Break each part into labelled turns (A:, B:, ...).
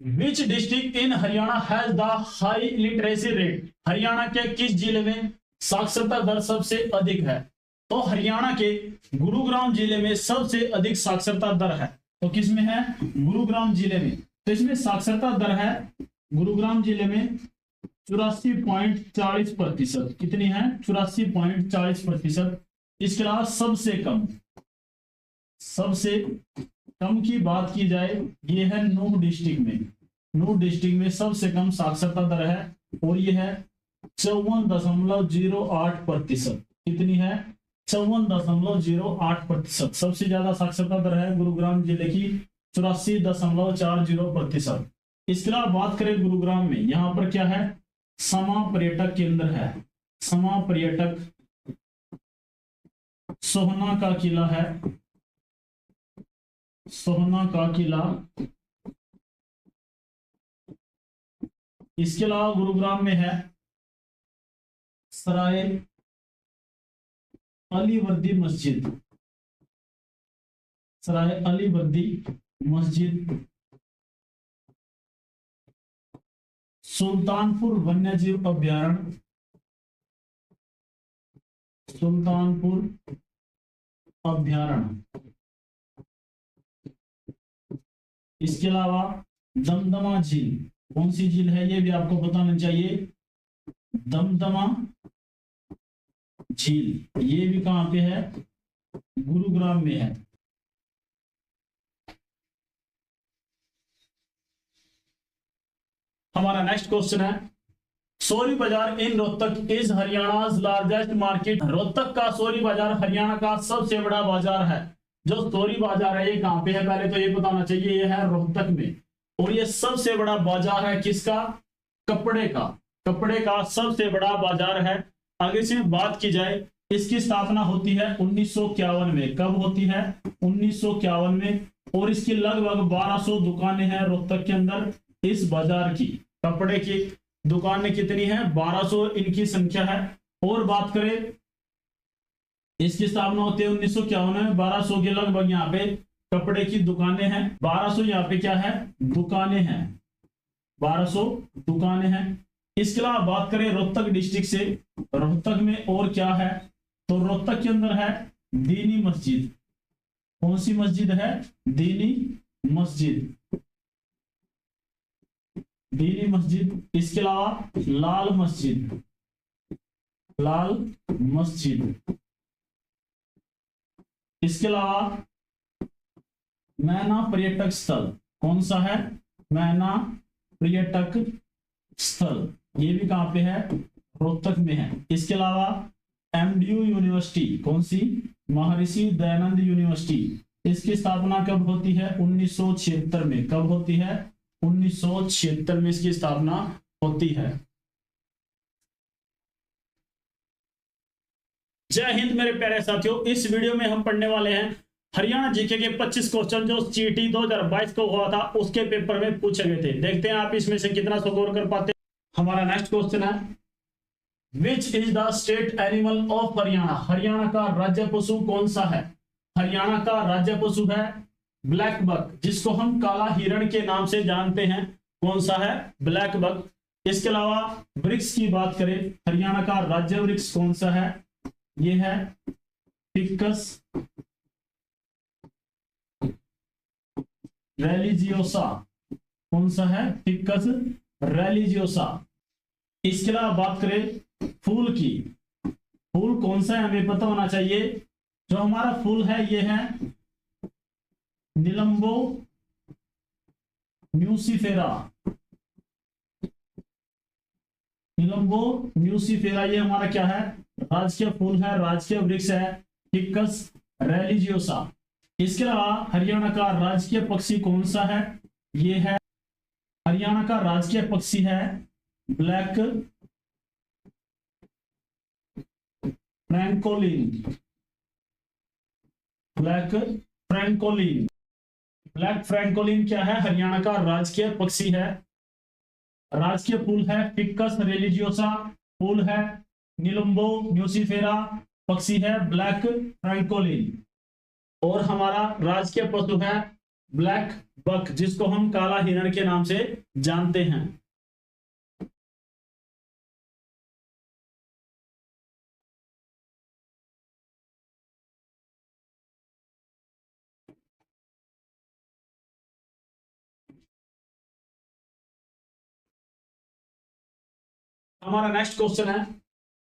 A: Which district in Haryana has the high literacy rate? Haryana के किस जिले में साक्षरता दर सबसे अधिक है? तो हरियाणा के गुरुग्राम जिले में सबसे अधिक साक्षरता दर है। तो किसमें है? गुरुग्राम जिले में। तो इसमें साक्षरता दर है गुरुग्राम जिले में 84.40%। कितनी है? 84.40%। इसके अलावा सबसे कम की बात की जाए, ये है नूह डिस्ट्रिक्ट में। नूह डिस्ट्रिक्ट में सबसे कम साक्षरता दर है और ये है 54.08%। कितनी है? 54.08%। सबसे ज्यादा साक्षरता दर है गुरुग्राम जिले की 84.40%। इसके अलावा बात करें गुरुग्राम में, यहाँ पर क्या है? समा पर्यटक केंद्र है। समा पर्यटक, सोहना का किला है, सोहना का किला। इसके अलावा गुरुग्राम में है सराय अलीवर्दी मस्जिद, सराय अलीवर्दी मस्जिद। सुल्तानपुर वन्यजीव अभ्यारण्य, सुल्तानपुर अभ्यारण्य। इसके अलावा दमदमा झील, कौन सी झील है ये भी आपको बताना चाहिए। दमदमा झील, ये भी कहां पे है? गुरुग्राम में है। हमारा नेक्स्ट क्वेश्चन है, Sori Bazaar in Rohtak is Haryana largest market? Rohtak का सोरी बाजार हरियाणा का सबसे बड़ा बाजार है। जो सोरी बाजार है ये कहां पे है? पहले तो ये बताना चाहिए, ये है रोहतक में। और ये सबसे बड़ा बाजार है किसका? कपड़े का। कपड़े का सबसे बड़ा बाजार है। आगे से बात की जाए, इसकी स्थापना होती है 1951 में। कब होती है? 1951 में। और इसकी लगभग 1200 दुकानें हैं रोहतक के अंदर। इस बाजार की कपड़े की दुकानें कितनी है? 1200 इनकी संख्या है। और बात करें, इसकी स्थापना होती है 1951 में। 1200 के लगभग यहाँ पे कपड़े की दुकानें हैं। 1200 यहाँ पे क्या है? दुकानें हैं। 1200 दुकानें हैं। इसके अलावा बात करें रोहतक डिस्ट्रिक्ट से, रोहतक में और क्या है? तो रोहतक के अंदर है दीनी मस्जिद। कौन सी मस्जिद है? दीनी मस्जिद, दीनी मस्जिद। इसके अलावा लाल मस्जिद, लाल मस्जिद। इसके अलावा मैना पर्यटक स्थल, कौन सा है? मैना पर्यटक स्थल, ये भी कहां पे है? रोहतक में है। इसके अलावा एमडीयू यूनिवर्सिटी, कौन सी? महर्षि दयानंद यूनिवर्सिटी। इसकी स्थापना कब होती है? 1976 में। कब होती है? 1976 में इसकी स्थापना होती है। जय हिंद मेरे प्यारे साथियों, इस वीडियो में हम पढ़ने वाले हैं हरियाणा जीके के 25 क्वेश्चन जो सीटी 2022 को हुआ था उसके पेपर में पूछे गए थे। देखते हैं आप इसमें से कितना स्कोर कर पाते हैं। हमारा नेक्स्ट क्वेश्चन है, which is the state animal of Haryana? Haryana का राज्य पशु कौन सा है? हरियाणा का राज्य पशु है ब्लैक बक, जिसको हम काला हिरण के नाम से जानते हैं। कौन सा है? Black buck. इसके अलावा वृक्ष की बात करें, हरियाणा का राज्य वृक्ष कौन सा है? ये है फिकस रेलिजियोसा। कौन सा है? Ficus religiosa. इसके अलावा बात करें फूल की, फूल कौन सा है हमें पता होना चाहिए। जो हमारा फूल है ये है निलंबो न्यूसीफेरा, निलंबो न्यूसीफेरा। ये हमारा क्या है? राजकीय फूल है, राजकीय वृक्ष है फिकस रेलिजियोसा। इसके अलावा हरियाणा का राजकीय पक्षी कौन सा है? ये है हरियाणा का राजकीय पक्षी है black francolin, black francolin. Black francolin क्या है? हरियाणा का राजकीय पक्षी है। राजकीय फूल है फिकस रेलिजियोसा, फूल है निलंबो न्यूसीफेरा, पक्षी है ब्लैक फ्रैंकोलिन। और हमारा राजकीय पशु है ब्लैक बक, जिसको हम काला हिरण के नाम से जानते हैं। हमारा नेक्स्ट क्वेश्चन है,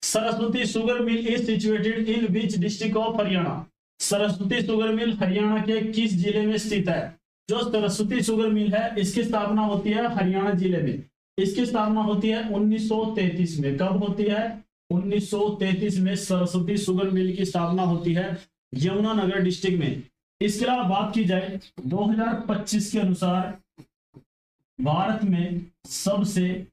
A: Saraswati sugar mill is situated in which district of Haryana. Saraswati sugar mill Haryana के किस जिले में स्थित है? जो सरस्वती शुगर मिल है इसकी स्थापना होती है हरियाणा जिले में। इसकी स्थापना होती है 1933 में। कब होती है? 1933 में सरस्वती शुगर मिल की स्थापना होती है यमुनानगर डिस्ट्रिक्ट में। इसके अलावा बात की जाए 2025 के अनुसार भारत में सबसे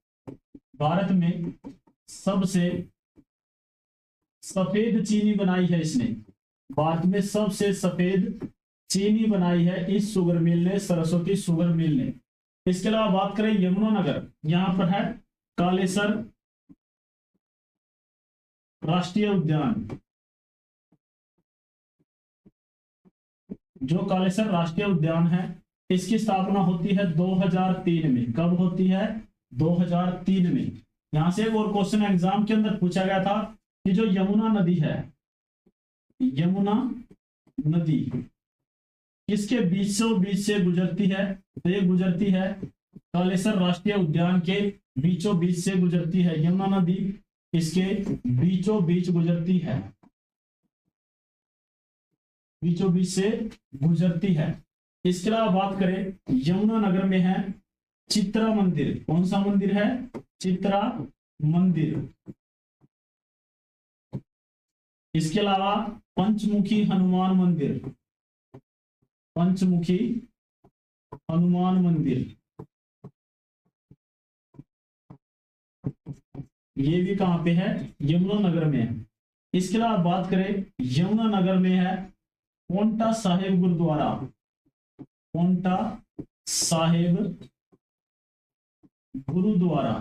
A: सफेद चीनी बनाई है इसने। भारत में सबसे सफेद चीनी बनाई है इस शुगर मिल ने, सरस्वती शुगर मिल ने। इसके अलावा बात करें यमुनानगर, यहां पर है कालेसर राष्ट्रीय उद्यान। जो कालेसर राष्ट्रीय उद्यान है इसकी स्थापना होती है 2003 में। कब होती है? 2003 में। यहां से एक और क्वेश्चन एग्जाम के अंदर पूछा गया था कि जो यमुना नदी है, यमुना नदी किसके बीचों बीच से गुजरती है? तो ये गुजरती है कालेसर राष्ट्रीय उद्यान के बीचों बीच से गुजरती है। यमुना नदी इसके बीचों बीच गुजरती है, बीचों बीच से गुजरती है। इसके अलावा बात करें यमुनानगर में है चित्रा मंदिर। कौन सा मंदिर है? चित्रा मंदिर। इसके अलावा पंचमुखी हनुमान मंदिर, पंचमुखी हनुमान मंदिर ये भी कहां पे है? यमुनानगर में है। इसके अलावा बात करें यमुनानगर में है पोंटा साहिब गुरुद्वारा। पोंटा साहिब गुरुद्वारा,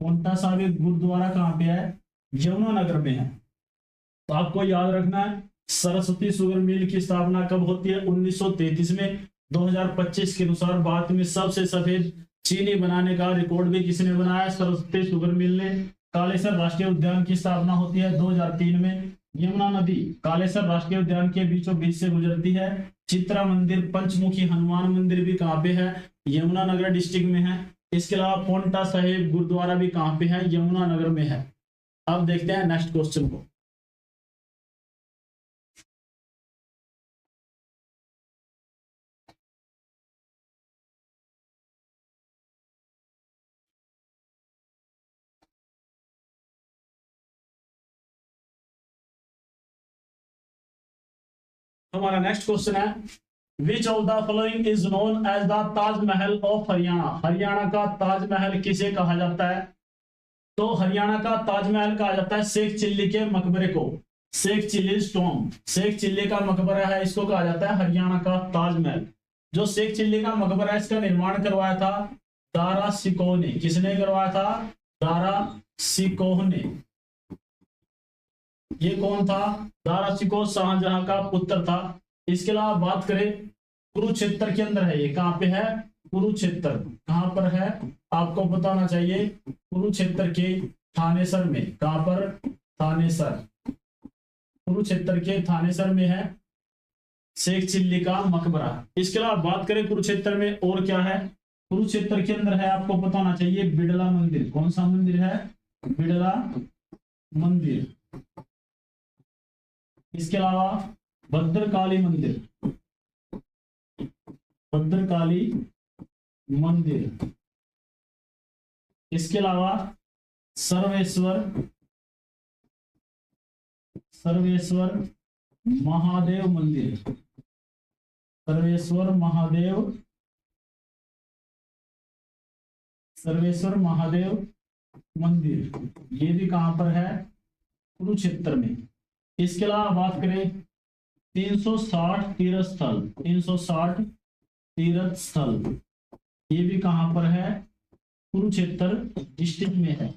A: पोंटा साहिब गुरुद्वारा कहां पे है? यमुनानगर में है। तो आपको याद रखना है सरस्वती शुगर मिल की स्थापना कब होती है? 1933 में। 2025 के अनुसार भारत में सबसे सफेद चीनी बनाने का रिकॉर्ड भी किसने बनाया? सरस्वती शुगर मिल ने। कालेसर राष्ट्रीय उद्यान की स्थापना होती है 2003 में। यमुना नदी कालेसर राष्ट्रीय उद्यान के बीचों बीच से गुजरती है। चित्रा मंदिर, पंचमुखी हनुमान मंदिर भी कहां पे है? यमुनानगर डिस्ट्रिक्ट में है। इसके अलावा पोंटा साहिब गुरुद्वारा भी कहां पे है? यमुनानगर में है। अब देखते हैं नेक्स्ट क्वेश्चन को। हमारा नेक्स्ट क्वेश्चन है, which of the following is known as the Taj Mahal of Haryana. Haryana का ताजमहल किसे कहा जाता है? तो हरियाणा का ताजमहल कहा जाता है शेख चिल्ली के मकबरे को। शेख चिल्ली स्टोन, शेख चिल्ली का मकबरा है, इसको कहा जाता है हरियाणा का ताजमहल। जो शेख चिल्ली का मकबरा है इसका निर्माण करवाया था दारा शिकोह ने। किसने करवाया था? दारा शिकोह ने। ये कौन था? दारा शिकोह शाहजहां का पुत्र था। इसके अलावा बात करें कुरुक्षेत्र के अंदर है, ये कहां पे है? कुरुक्षेत्र। कहां पर है आपको बताना चाहिए? कुरुक्षेत्र के थानेसर में। कहां पर? थानेसर। कुरुक्षेत्र के थानेसर में है शेख चिल्ली का मकबरा। इसके अलावा बात करें कुरुक्षेत्र में और क्या है? कुरुक्षेत्र के अंदर है, आपको बताना चाहिए बिड़ला मंदिर। कौन सा मंदिर है? बिड़ला मंदिर। इसके अलावा भद्रकाली मंदिर, भद्रकाली मंदिर। इसके अलावा सर्वेश्वर, सर्वेश्वर महादेव मंदिर, सर्वेश्वर महादेव, सर्वेश्वर महादेव मंदिर ये भी कहां पर है? कुरुक्षेत्र में। इसके अलावा बात करें 360 तीर्थ स्थल, 360 तीर्थ स्थल ये भी कहां पर है? कुरुक्षेत्र डिस्ट्रिक्ट में है।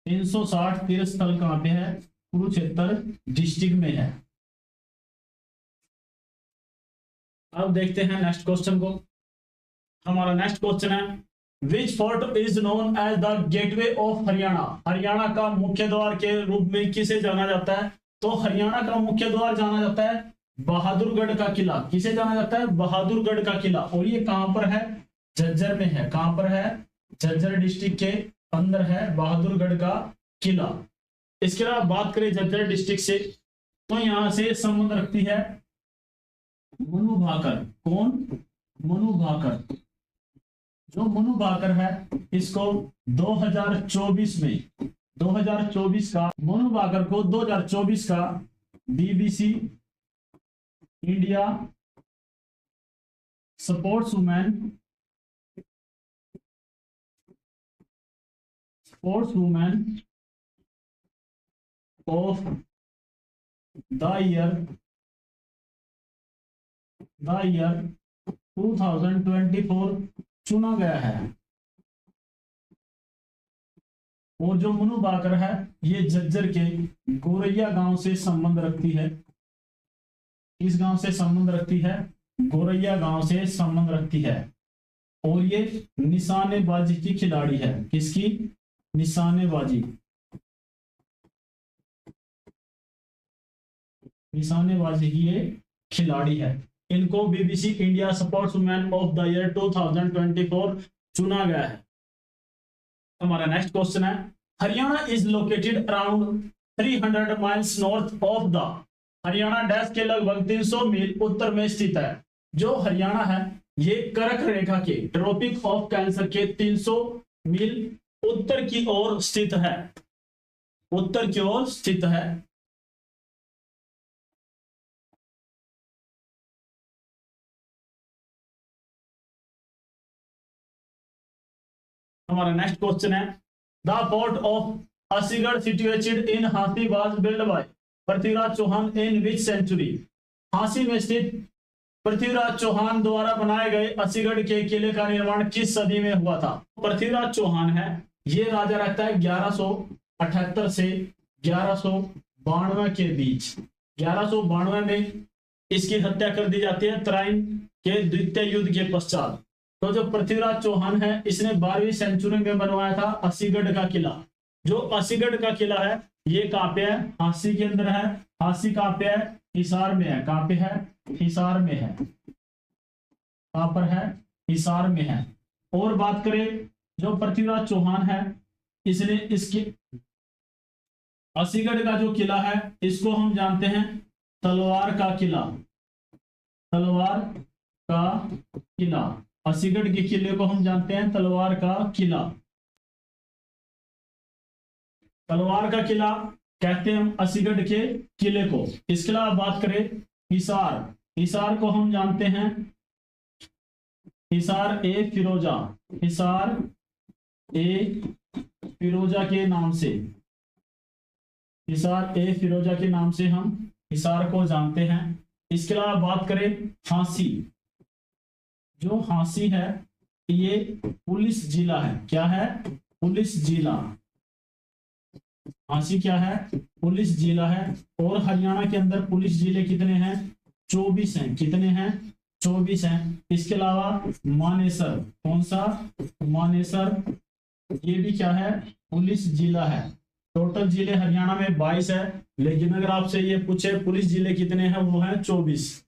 A: 360 तीर्थ स्थल कहां पे है? कुरुक्षेत्र डिस्ट्रिक्ट में है। अब देखते हैं नेक्स्ट क्वेश्चन को। हमारा नेक्स्ट क्वेश्चन है, which fort is known as the gateway of Haryana. Haryana का मुख्य द्वार के रूप में किसे जाना जाता है? तो हरियाणा का मुख्य द्वार जाना जाता है बहादुरगढ़ का किला। किसे जाना जाता है? बहादुरगढ़ का किला। और ये कहां पर है? झज्जर में है। कहां पर है? झज्जर डिस्ट्रिक्ट के अंदर है बहादुरगढ़ का किला। इसके अलावा बात करें झज्जर डिस्ट्रिक्ट से, तो यहां से संबंध रखती है मनु भाकर। कौन? मनु भाकर। जो मनु भाकर है, इसको 2024 में 2024 का मनु भाकर को 2024 का BBC India sports women of the year 2024 चुना गया है। और जो मनु भाकर है, ये झज्जर के गोरैया गांव से संबंध रखती है। इस गांव से संबंध रखती है? गोरैया गांव से संबंध रखती है। और ये निशानेबाजी की खिलाड़ी है। किसकी? निशानेबाजी की ये खिलाड़ी है। इनको BBC India sportsman of the year 2024 चुना गया है। हमारा नेक्स्ट क्वेश्चन है, Haryana is located around 300 miles north of the. Haryana dash के लगभग 300 मील उत्तर में स्थित है। जो हरियाणा है, ये कर्क रेखा के ट्रॉपिक ऑफ कैंसर के 300 मील उत्तर की ओर स्थित है। उत्तर की ओर स्थित है। हमारा नेक्स्ट क्वेश्चन है, the fort of Asigarh situated in Hansi was build by Prithviraj Chauhan in which century. Hansi में स्थित पृथ्वीराज चौहान द्वारा बनाए गए असीगढ़ के किले का निर्माण किस सदी में हुआ था? पृथ्वीराज चौहान है, ये राजा रहता है 1178 से 1192 के बीच। 1192 में इसकी हत्या कर दी जाती है तराइन के द्वितीय युद्ध के पश्चात। तो जो पृथ्वीराज चौहान है, इसने 12वीं सेंचुरी में बनवाया था असीगढ़ का किला। जो असीगढ़ का किला है, ये कहां पे है? हांसी के अंदर है। हांसी कहां पे है? हिसार में है। कहां पे है? हिसार में है। कहां पर है? हिसार में है। और बात करें, जो पृथ्वीराज चौहान है, इसने इसके असीगढ़ का जो किला है, इसको हम जानते हैं तलवार का किला। तलवार का किला। असीगढ़ के किले को हम जानते हैं तलवार का किला। तलवार का किला कहते हैं हम असीगढ़ के किले को। इसके अलावा बात करें हिसार। हिसार को हम जानते हैं हिसार ए फिरोजा। हिसार ए फिरोजा के नाम से। हिसार ए फिरोजा के नाम से हम हिसार को जानते हैं। इसके अलावा बात करें हांसी। जो हांसी है, ये पुलिस जिला है। क्या है? पुलिस जिला। हांसी क्या है? पुलिस जिला है। और हरियाणा के अंदर पुलिस जिले कितने हैं? 24 हैं। कितने हैं? 24 हैं। इसके अलावा मानेसर। कौन सा? मानेसर, ये भी क्या है? पुलिस जिला है। टोटल जिले हरियाणा में 22 है, लेकिन अगर आपसे ये पूछे पुलिस जिले कितने हैं, वो है 24।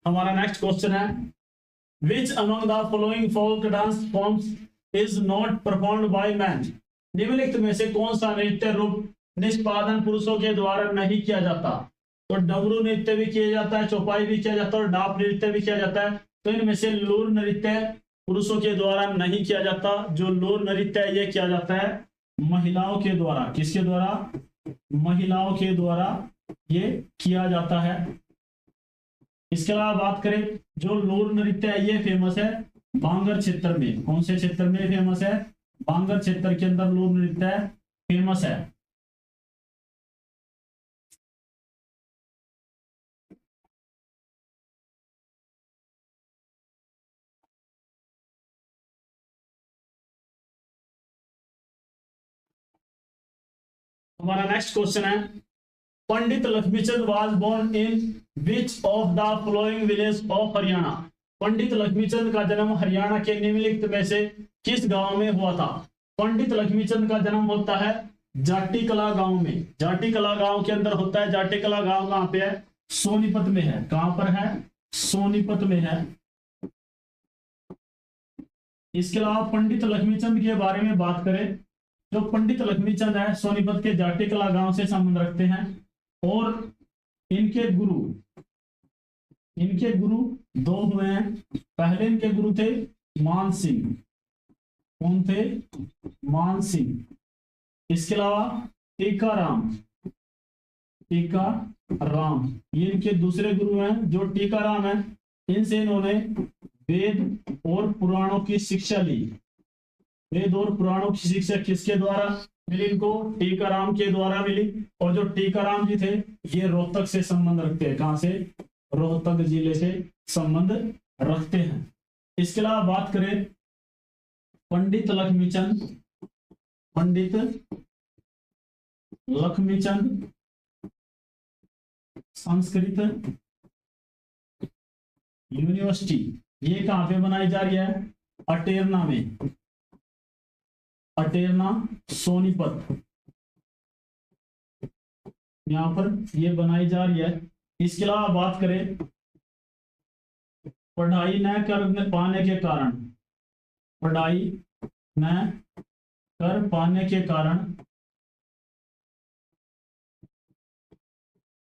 A: हमारा नेक्स्ट क्वेश्चन है, which among the following folk dance forms is not performed by man. निम्नलिखित में से कौन सा नृत्य रूप निष्पादन पुरुषों के द्वारा नहीं किया जाता? तो डमरू नृत्य भी किया जाता है, चौपाई भी किया जाता है और डाप नृत्य भी किया जाता है। तो इनमें से लूर नृत्य पुरुषों के द्वारा नहीं किया जाता। जो लूर नृत्य है, ये किया जाता है महिलाओं के द्वारा। किसके द्वारा? महिलाओं के द्वारा ये किया जाता है। इसके अलावा बात करें, जो लूर नृत्य है, ये फेमस है बांगर क्षेत्र में। कौन से क्षेत्र में फेमस है? बांगर क्षेत्र के अंदर लूर नृत्य फेमस है। हमारा नेक्स्ट क्वेश्चन है, Pandit Lakshmichand was born in which of the following village of Haryana. Pandit Lakshmichand का जन्म हरियाणा के निम्नलिखित में से किस गांव में हुआ था? पंडित लक्ष्मीचंद का जन्म होता है जाटी कला गांव में। जाटी कला गांव के अंदर होता है। जाटी कला गांव कहां पे है? सोनीपत में है। कहां पर है? सोनीपत में है। इसके अलावा पंडित लक्ष्मीचंद के बारे में बात करें, जो पंडित लक्ष्मीचंद है सोनीपत के जाटी कला गांव से संबंध रखते हैं और इनके गुरु दो हुए हैं। पहले इनके गुरु थे मान सिंह। कौन थे? मान सिंह। इसके अलावा टीकाराम ये इनके दूसरे गुरु हैं। जो टीकाराम है इनसे इन्होंने वेद और पुराणों की शिक्षा ली। वेद और पुराणों की शिक्षा किसके द्वारा मिली? इनको टीकाराम के द्वारा मिली। और जो टीकाराम जी थे ये रोहतक से संबंध रखते हैं। कहां से? रोहतक जिले से संबंध रखते हैं। इसके अलावा बात करें पंडित लक्ष्मीचंद संस्कृत यूनिवर्सिटी, ये कहां पे बनाई जा रही है? अटेरना में। अटेरना सोनीपत, यहां पर ये बनाई जा रही है। इसके अलावा बात करें पढ़ाई न कर पाने के कारण, पढ़ाई न कर पाने के कारण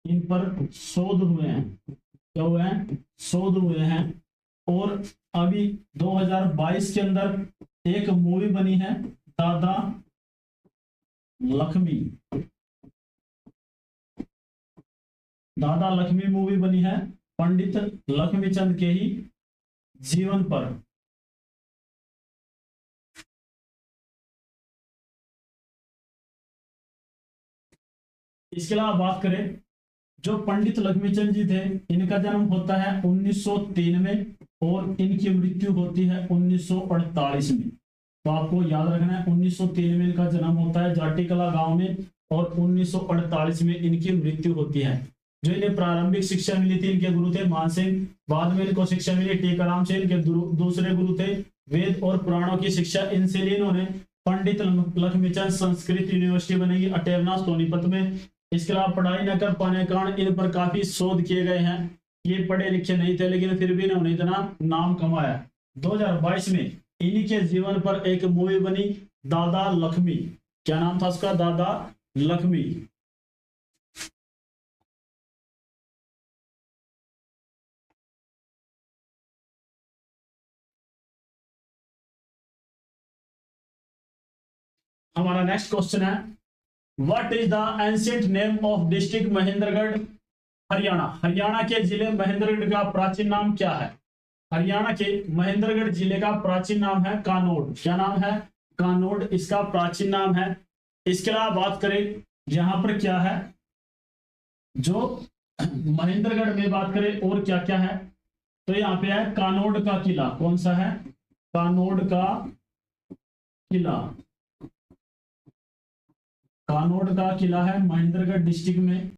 A: इन पर शोध हुए हैं। क्या हुए हैं? शोध हुए हैं। और अभी 2022 के अंदर एक मूवी बनी है दादा लक्ष्मी मूवी बनी है पंडित लक्ष्मीचंद के ही जीवन पर। इसके अलावा बात करें जो पंडित लक्ष्मीचंद जी थे इनका जन्म होता है 1903 में और इनकी मृत्यु होती है 1948 में। तो आपको याद रखना है 1903 में इनका जन्म होता है जाटी कला गांव में और 1948 में इनकी मृत्यु होती है। जो इन्हें प्रारंभिक शिक्षा मिली थी इनके गुरु थे मान सिंह। बाद में इनको शिक्षा मिली टीकाराम से। इनके दूसरे गुरु थे वेद और पुराणों की शिक्षा इनसे ली इन्होंने। पंडित लक्ष्मीचंद संस्कृत यूनिवर्सिटी बनेगी अटेरना सोनीपत में। इसके अलावा पढ़ाई न कर पाने के कारण इन पर काफी शोध किए गए हैं। ये पढ़े लिखे नहीं थे लेकिन फिर भी इन्होंने इतना नाम कमाया। 2022 में इन्हीं के जीवन पर एक मूवी बनी दादा लक्ष्मी। क्या नाम था उसका? दादा लक्ष्मी। हमारा नेक्स्ट क्वेश्चन है what is the ancient name of district Mahendragarh Haryana. Haryana के जिले महेंद्रगढ़ का प्राचीन नाम क्या है? हरियाणा के महेंद्रगढ़ जिले का प्राचीन नाम है कानोड। क्या नाम है? कानोड इसका प्राचीन नाम है। इसके अलावा बात करें यहां पर क्या है, जो महेंद्रगढ़ में बात करें और क्या क्या है, तो यहाँ पे है कानोड का किला। कौन सा है? कानोड का किला। कानोड का किला है महेंद्रगढ़ डिस्ट्रिक्ट में।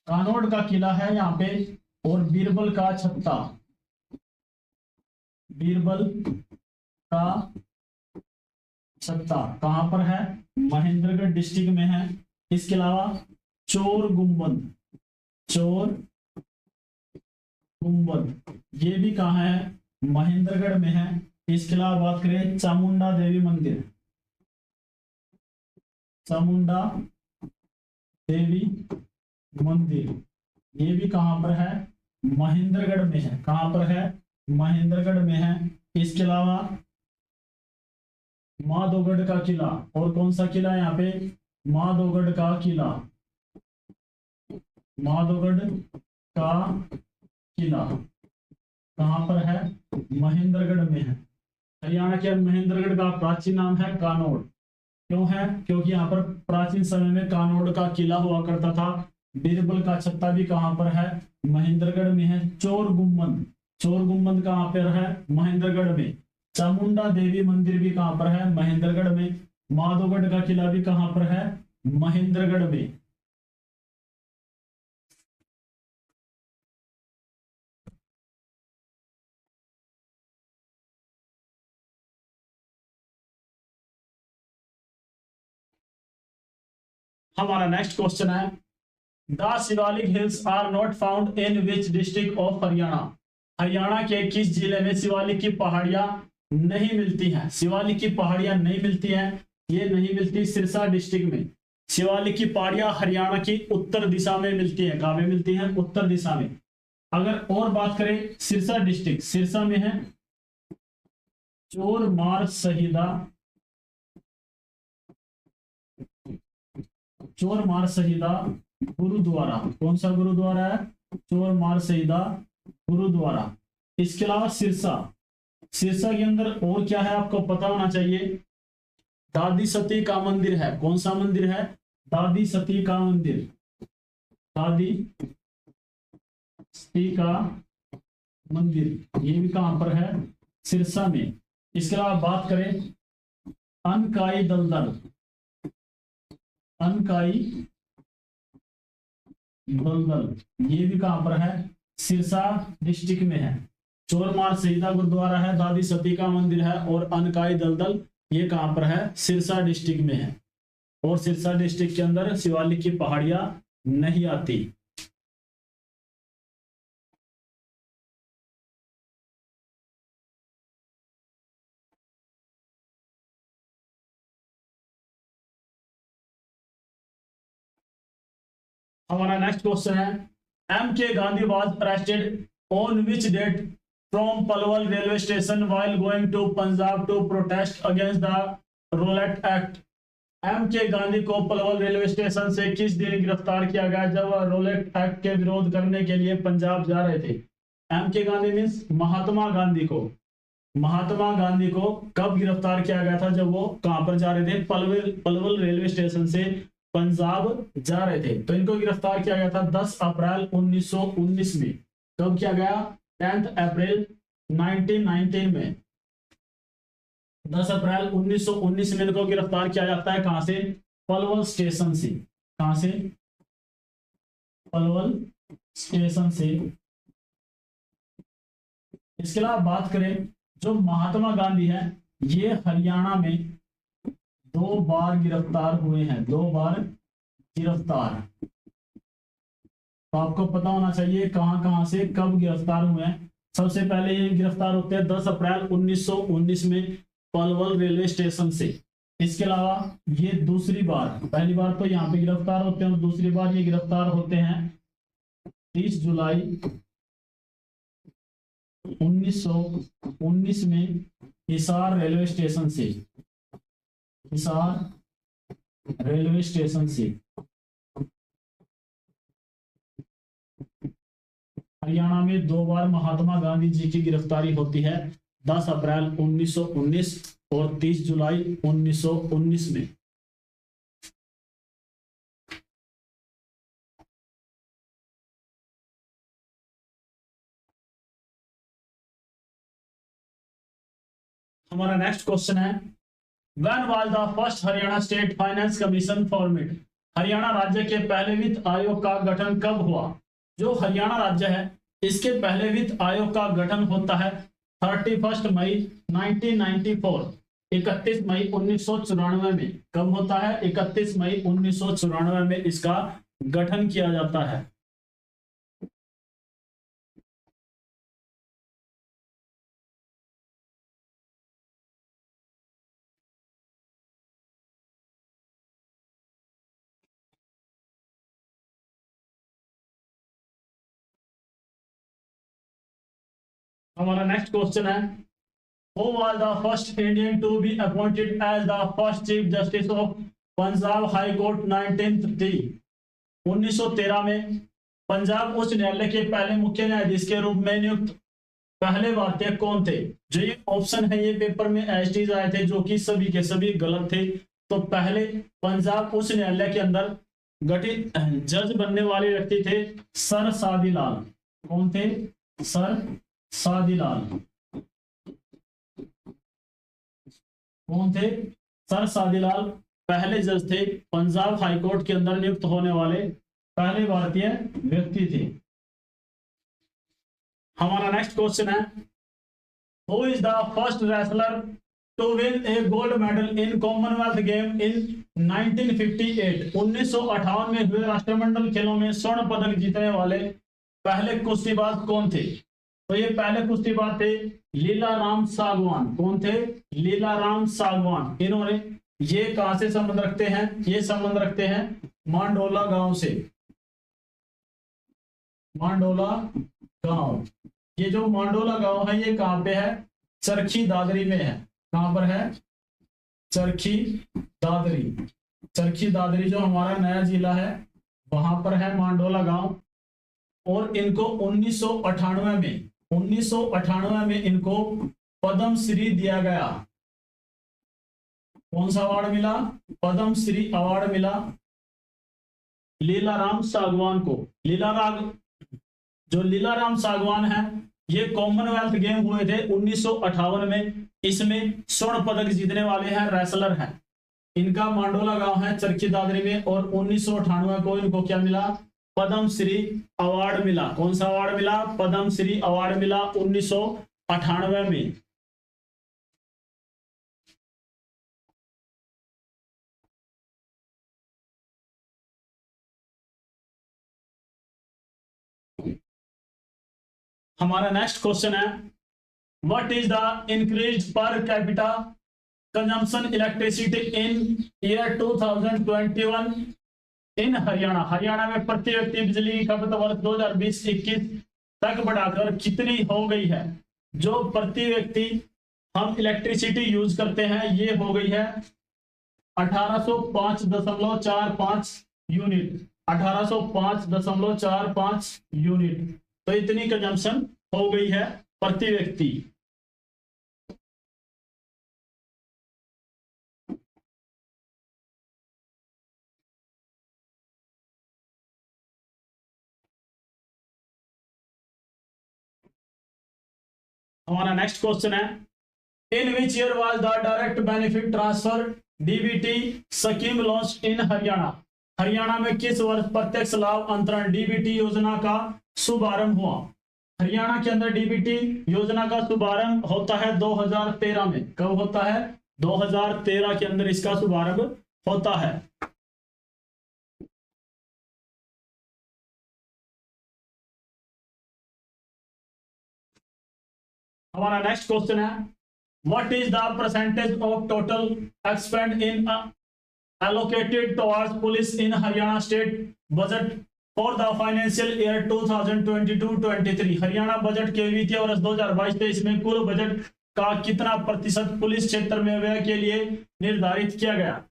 A: कानोड का किला है यहाँ पे। और बीरबल का छत्ता, बीरबल का छत्ता कहां पर है? महेंद्रगढ़ डिस्ट्रिक्ट में है। इसके अलावा चोर गुंबद, चोर गुंबद ये भी कहां है? महेंद्रगढ़ में है। इसके अलावा बात करें चामुंडा देवी मंदिर, चामुंडा देवी मंदिर ये भी कहां पर है? महेंद्रगढ़ में है। कहां पर है? महेंद्रगढ़ में है। इसके अलावा माधोगढ़ का किला, और कौन सा किला है यहाँ पे? माधोगढ़ का किला, माधोगढ़ का किला कहां पर है? महेंद्रगढ़ में है। हरियाणा के महेंद्रगढ़ का प्राचीन नाम है कानोड। क्यों है? क्योंकि यहाँ पर प्राचीन समय में कानोड का किला हुआ करता था। बीरबल का छत्ता भी कहां पर है? महेंद्रगढ़ में है। चोर गुंबद, चोर गुंबद कहां पर है? महेंद्रगढ़ में। चामुंडा देवी मंदिर भी कहां पर है? महेंद्रगढ़ में। माधोगढ़ का किला भी कहां पर है? महेंद्रगढ़ में। हमारा नेक्स्ट क्वेश्चन है, the Shivalik hills are not found in which district of Haryana. Haryana के किस जिले में शिवालिक की पहाड़ियां नहीं मिलती हैं? शिवालिक की पहाड़ियां नहीं मिलती हैं, ये नहीं मिलती सिरसा डिस्ट्रिक्ट में। शिवालिक की पहाड़ियां हरियाणा की उत्तर दिशा में मिलती है। कहां में मिलती हैं? उत्तर दिशा में। अगर और बात करें सिरसा डिस्ट्रिक्ट, सिरसा में है चोरमार शहीदा, चोरमार शहीदा गुरुद्वारा। कौन सा गुरुद्वारा है? चोरमार शहीदा गुरुद्वारा। इसके अलावा सिरसा, सिरसा के अंदर और क्या है आपको पता होना चाहिए, दादी सती का मंदिर है। कौन सा मंदिर है? दादी सती का मंदिर, दादी सती का मंदिर, ये भी कहां पर है? सिरसा में। इसके अलावा बात करें अनकाई दलदल, अनकाई दलदल ये भी कहां पर है? सिरसा डिस्ट्रिक्ट में है। चोरमार शहीदा गुरुद्वारा है, दादी सती का मंदिर है और अनकाई दलदल ये कहां पर है? सिरसा डिस्ट्रिक्ट में है। और सिरसा डिस्ट्रिक्ट के अंदर शिवालिक की पहाड़ियां नहीं आती। हमारा नेक्स्ट क्वेश्चन है, M K Gandhi was arrested on which date from Palwal railway station while going to Punjab to protest against the Rowlatt Act. M K Gandhi को पलवल रेलवे स्टेशन से किस दिन गिरफ्तार किया गया जब वह रोलेट एक्ट के विरोध करने के लिए पंजाब जा रहे थे? M K Gandhi means Mahatma Gandhi को, महात्मा गांधी को कब गिरफ्तार किया गया था? जब वो कहां पर जा रहे थे? पलवल रेलवे स्टेशन से पंजाब जा रहे थे। तो इनको गिरफ्तार किया गया था 10 अप्रैल 1919 में। कब किया गया? 10 अप्रैल 1919 में, 10 अप्रैल 1919 में इनको गिरफ्तार किया जाता है। कहां से? पलवल स्टेशन से। कहां से? पलवल स्टेशन से। इसके अलावा बात करें जो महात्मा गांधी है ये हरियाणा में 2 बार गिरफ्तार हुए हैं, 2 बार गिरफ्तार। तो आपको पता होना चाहिए कहां कहां से कब गिरफ्तार हुए हैं। सबसे पहले ये गिरफ्तार होते हैं 10 अप्रैल 1919 में पलवल रेलवे स्टेशन से। इसके अलावा ये दूसरी बार, पहली बार तो यहाँ पे गिरफ्तार होते हैं और दूसरी बार ये गिरफ्तार होते हैं 30 जुलाई 1919 में हिसार रेलवे स्टेशन से, हिसार रेलवे स्टेशन से। हरियाणा में 2 बार महात्मा गांधी जी की गिरफ्तारी होती है, 10 अप्रैल 1919 और 30 जुलाई 1919 में। हमारा नेक्स्ट क्वेश्चन है, when was the first Haryana state finance commission formed. Haryana राज्य के पहले वित्त आयोग का गठन कब हुआ? जो हरियाणा राज्य है इसके पहले वित्त आयोग का गठन होता है 31 मई 1994, 31 मई 1994 में। कब होता है? 31 मई 1994 में इसका गठन किया जाता है। हमारा नेक्स्ट क्वेश्चन है, Who was the first Indian to be appointed as the first Chief Justice of Punjab High Court 1930? 1913 में पंजाब उच्च न्यायालय के पहले मुख्य न्यायाधीश के रूप में नियुक्त पहले भारतीय कौन थे? जो ये ऑप्शन है ये पेपर में एसटीज आए थे जो कि सभी के सभी गलत थे। तो पहले पंजाब उच्च न्यायालय के अंदर गठित जज बनने वाले व्यक्ति थे सर सादीलाल। कौन थे? सर सादीलाल। कौन थे? सर सादीलाल पहले जज थे, पंजाब हाईकोर्ट के अंदर नियुक्त होने वाले पहले भारतीय व्यक्ति थे। हमारा नेक्स्ट क्वेश्चन है, who is the first wrestler to win a gold medal in Commonwealth game in 1958। 1958 में हुए राष्ट्रमंडल खेलों में स्वर्ण पदक जीतने वाले पहले कुश्तीबाज कौन थे? तो ये पहले कुश्तीबाज थे लीलाराम सागवान। कौन थे? लीलाराम सागवान। इन्होंने ये कहां से संबंध रखते हैं? ये संबंध रखते हैं मांडोला गांव से। मांडोला गांव, ये जो मांडोला गांव है ये कहां पे है? चरखी दादरी में है। कहां पर है? चरखी दादरी। चरखी दादरी जो हमारा नया जिला है वहां पर है मांडोला गांव। और इनको 1998 में इनको पद्म श्री दिया गया। कौन सा अवार्ड मिला? पद्म श्री अवार्ड मिला लीलाराम सागवान को। लीलाराम सागवान है, ये कॉमनवेल्थ गेम हुए थे 1958 में। इसमें स्वर्ण पदक जीतने वाले हैं, रेसलर हैं। इनका मांडोला गांव है चरखी दादरी में। और 1998 को इनको क्या मिला? पद्म श्री अवार्ड मिला। कौन सा अवार्ड मिला? पद्म श्री अवार्ड मिला 1998 में। हमारा नेक्स्ट क्वेश्चन है, what is the increase per capita consumption electricity in year 2021 इन हरियाणा? हरियाणा में प्रति व्यक्ति बिजली की खपत वर्ष 2020-21 तक बढ़ाकर कितनी हो गई है? जो प्रति व्यक्ति हम इलेक्ट्रिसिटी यूज करते हैं ये हो गई है 1805.45 यूनिट। 1805.45 यूनिट। तो इतनी कंजम्पशन हो गई है प्रति व्यक्ति। हमारा नेक्स्ट क्वेश्चन है, in which year was the direct benefit transfer DBT scheme launch in Haryana? Haryana में किस वर्ष प्रत्यक्ष लाभ अंतरण डीबीटी योजना का शुभारंभ हुआ? हरियाणा के अंदर डीबीटी योजना का शुभारंभ होता है 2013 में। कब होता है? 2013 के अंदर इसका शुभारंभ होता है। हमारा नेक्स्ट क्वेश्चन है, what is the percentage of total expand in allocated towards police in Haryana state budget for the financial year 2022-23? Haryana budget के वित्तीय वर्ष 2022-23 में कुल बजट का कितना प्रतिशत पुलिस क्षेत्र में व्यय के लिए निर्धारित किया गया?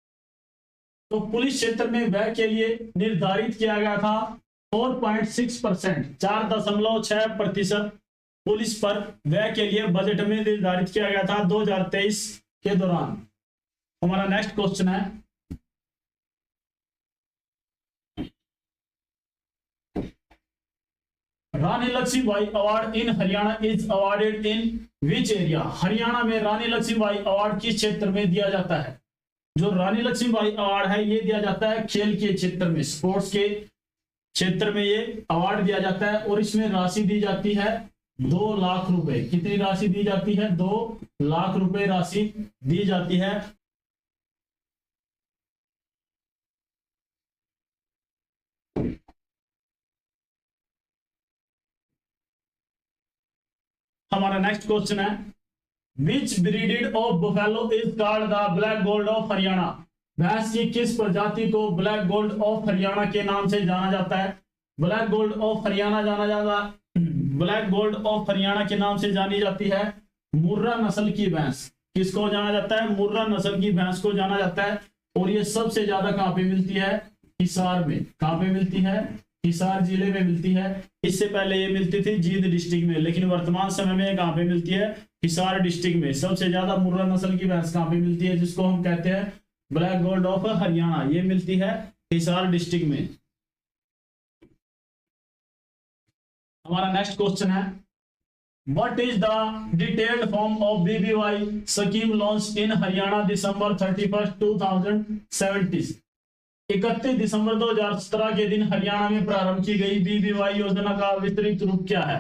A: तो पुलिस क्षेत्र में व्यय के लिए निर्धारित किया गया था 4.6%। 4.6% पुलिस पर व्यय के लिए बजट में निर्धारित किया गया था 2023 के दौरान। हमारा नेक्स्ट क्वेश्चन है, Rani Lakshmibai award in Haryana is awarded in which area? Haryana में रानी लक्ष्मीबाई अवार्ड किस क्षेत्र में दिया जाता है? जो रानी लक्ष्मीबाई अवार्ड है ये दिया जाता है खेल के क्षेत्र में, स्पोर्ट्स के क्षेत्र में ये अवार्ड दिया जाता है। और इसमें राशि दी जाती है 2 लाख रुपए। कितनी राशि दी जाती है? 2 लाख रुपए राशि दी जाती है। हमारा नेक्स्ट क्वेश्चन है, which breed of buffalo is called the black gold of Haryana? भैंस की किस प्रजाति को ब्लैक गोल्ड ऑफ हरियाणा के नाम से जाना जाता है? Black gold of Haryana black gold of Haryana के नाम से जानी जाती है मुर्रा नस्ल की भैंस। किसको जाना जाता है? मुर्रा नस्ल की भैंस को जाना जाता है। और ये सबसे ज्यादा कहां पे मिलती है? हिसार में। कहां पे मिलती है? हिसार जिले में मिलती है। इससे पहले ये मिलती थी जींद डिस्ट्रिक्ट में, लेकिन वर्तमान समय में कहां पे मिलती है? हिसार डिस्ट्रिक्ट में। सबसे ज्यादा मुर्रा नस्ल की भैंस कहां पे मिलती है, जिसको हम कहते हैं ब्लैक गोल्ड ऑफ हरियाणा? ये मिलती है हिसार डिस्ट्रिक्ट में। हमारा नेक्स्ट क्वेश्चन है, what is the detailed form of BBY scheme launch in Haryana December 31, 2017? 31 दिसंबर 2017 के दिन हरियाणा में प्रारंभ की गई बीबीवाई योजना का विस्तृत रूप क्या है?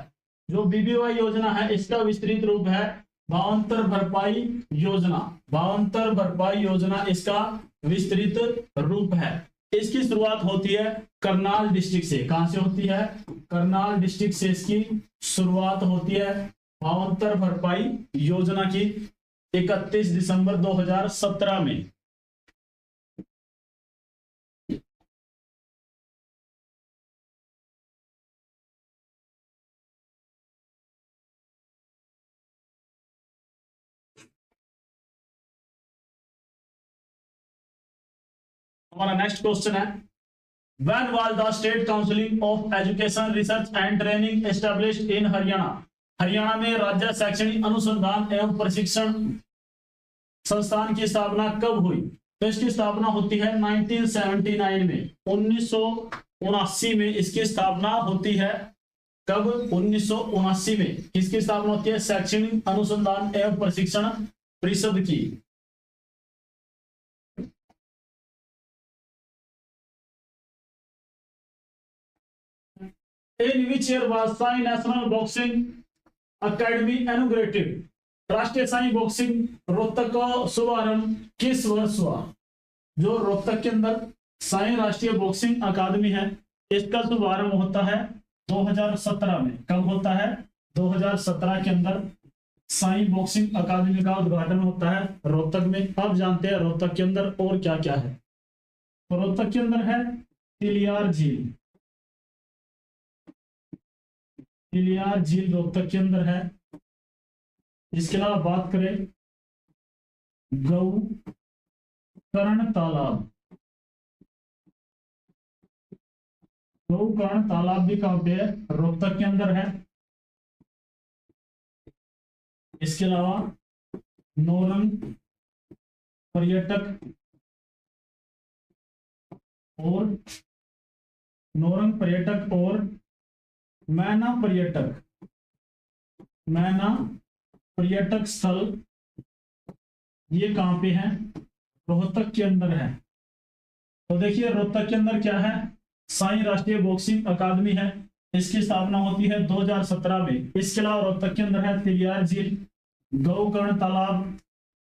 A: जो बीबीवाई योजना है इसका विस्तृत रूप है भावांतर भरपाई योजना, भावांतर भरपाई योजना इसका विस्तृत रूप है। इसकी शुरुआत होती है करनाल डिस्ट्रिक्ट से। कहां से होती है? करनाल डिस्ट्रिक्ट से इसकी शुरुआत होती है भावांतर भरपाई योजना की 31 दिसंबर 2017 में। हमारा नेक्स्ट क्वेश्चन है, When was the State Council of Education, Research and Training established in Haryana? Haryana में राज्य शैक्षणिक अनुसंधान एवं प्रशिक्षण संस्थान की स्थापना कब हुई? तो इसकी स्थापना होती है 1979 में, 1979 में इसकी स्थापना होती है। कब? 1979 में किसकी स्थापना होती है? शैक्षणिक अनुसंधान एवं प्रशिक्षण परिषद की। In which year was Sai National Boxing Academy inaugurated? राष्ट्रीय साई बॉक्सिंग रोहतक का शुभारंभ किस वर्ष हुआ? जो रोहतक के अंदर साई राष्ट्रीय बॉक्सिंग अकादमी है, इसका शुभारंभ होता है 2017 में। कब होता है? 2017 के अंदर साई बॉक्सिंग अकादमी का उद्घाटन होता है रोहतक में। अब जानते हैं रोहतक के अंदर और क्या क्या है। तो रोहतक के अंदर है तिलियार झील, तिलियार झील रोहतक के अंदर है। इसके अलावा बात करें गौकर्ण तालाब, गौकर्ण तालाब भी कहां पे है? रोहतक के अंदर है। इसके अलावा नौरंग पर्यटक और नौरंग पर्यटक और मैना पर्यटक, मैना पर्यटक स्थल ये कहां पे है? रोहतक के अंदर है। तो देखिए रोहतक के अंदर क्या है? साई राष्ट्रीय बॉक्सिंग अकादमी है, इसकी स्थापना होती है 2017 में। इसके अलावा रोहतक के अंदर है तिलियार झील, गौकर्ण तालाब,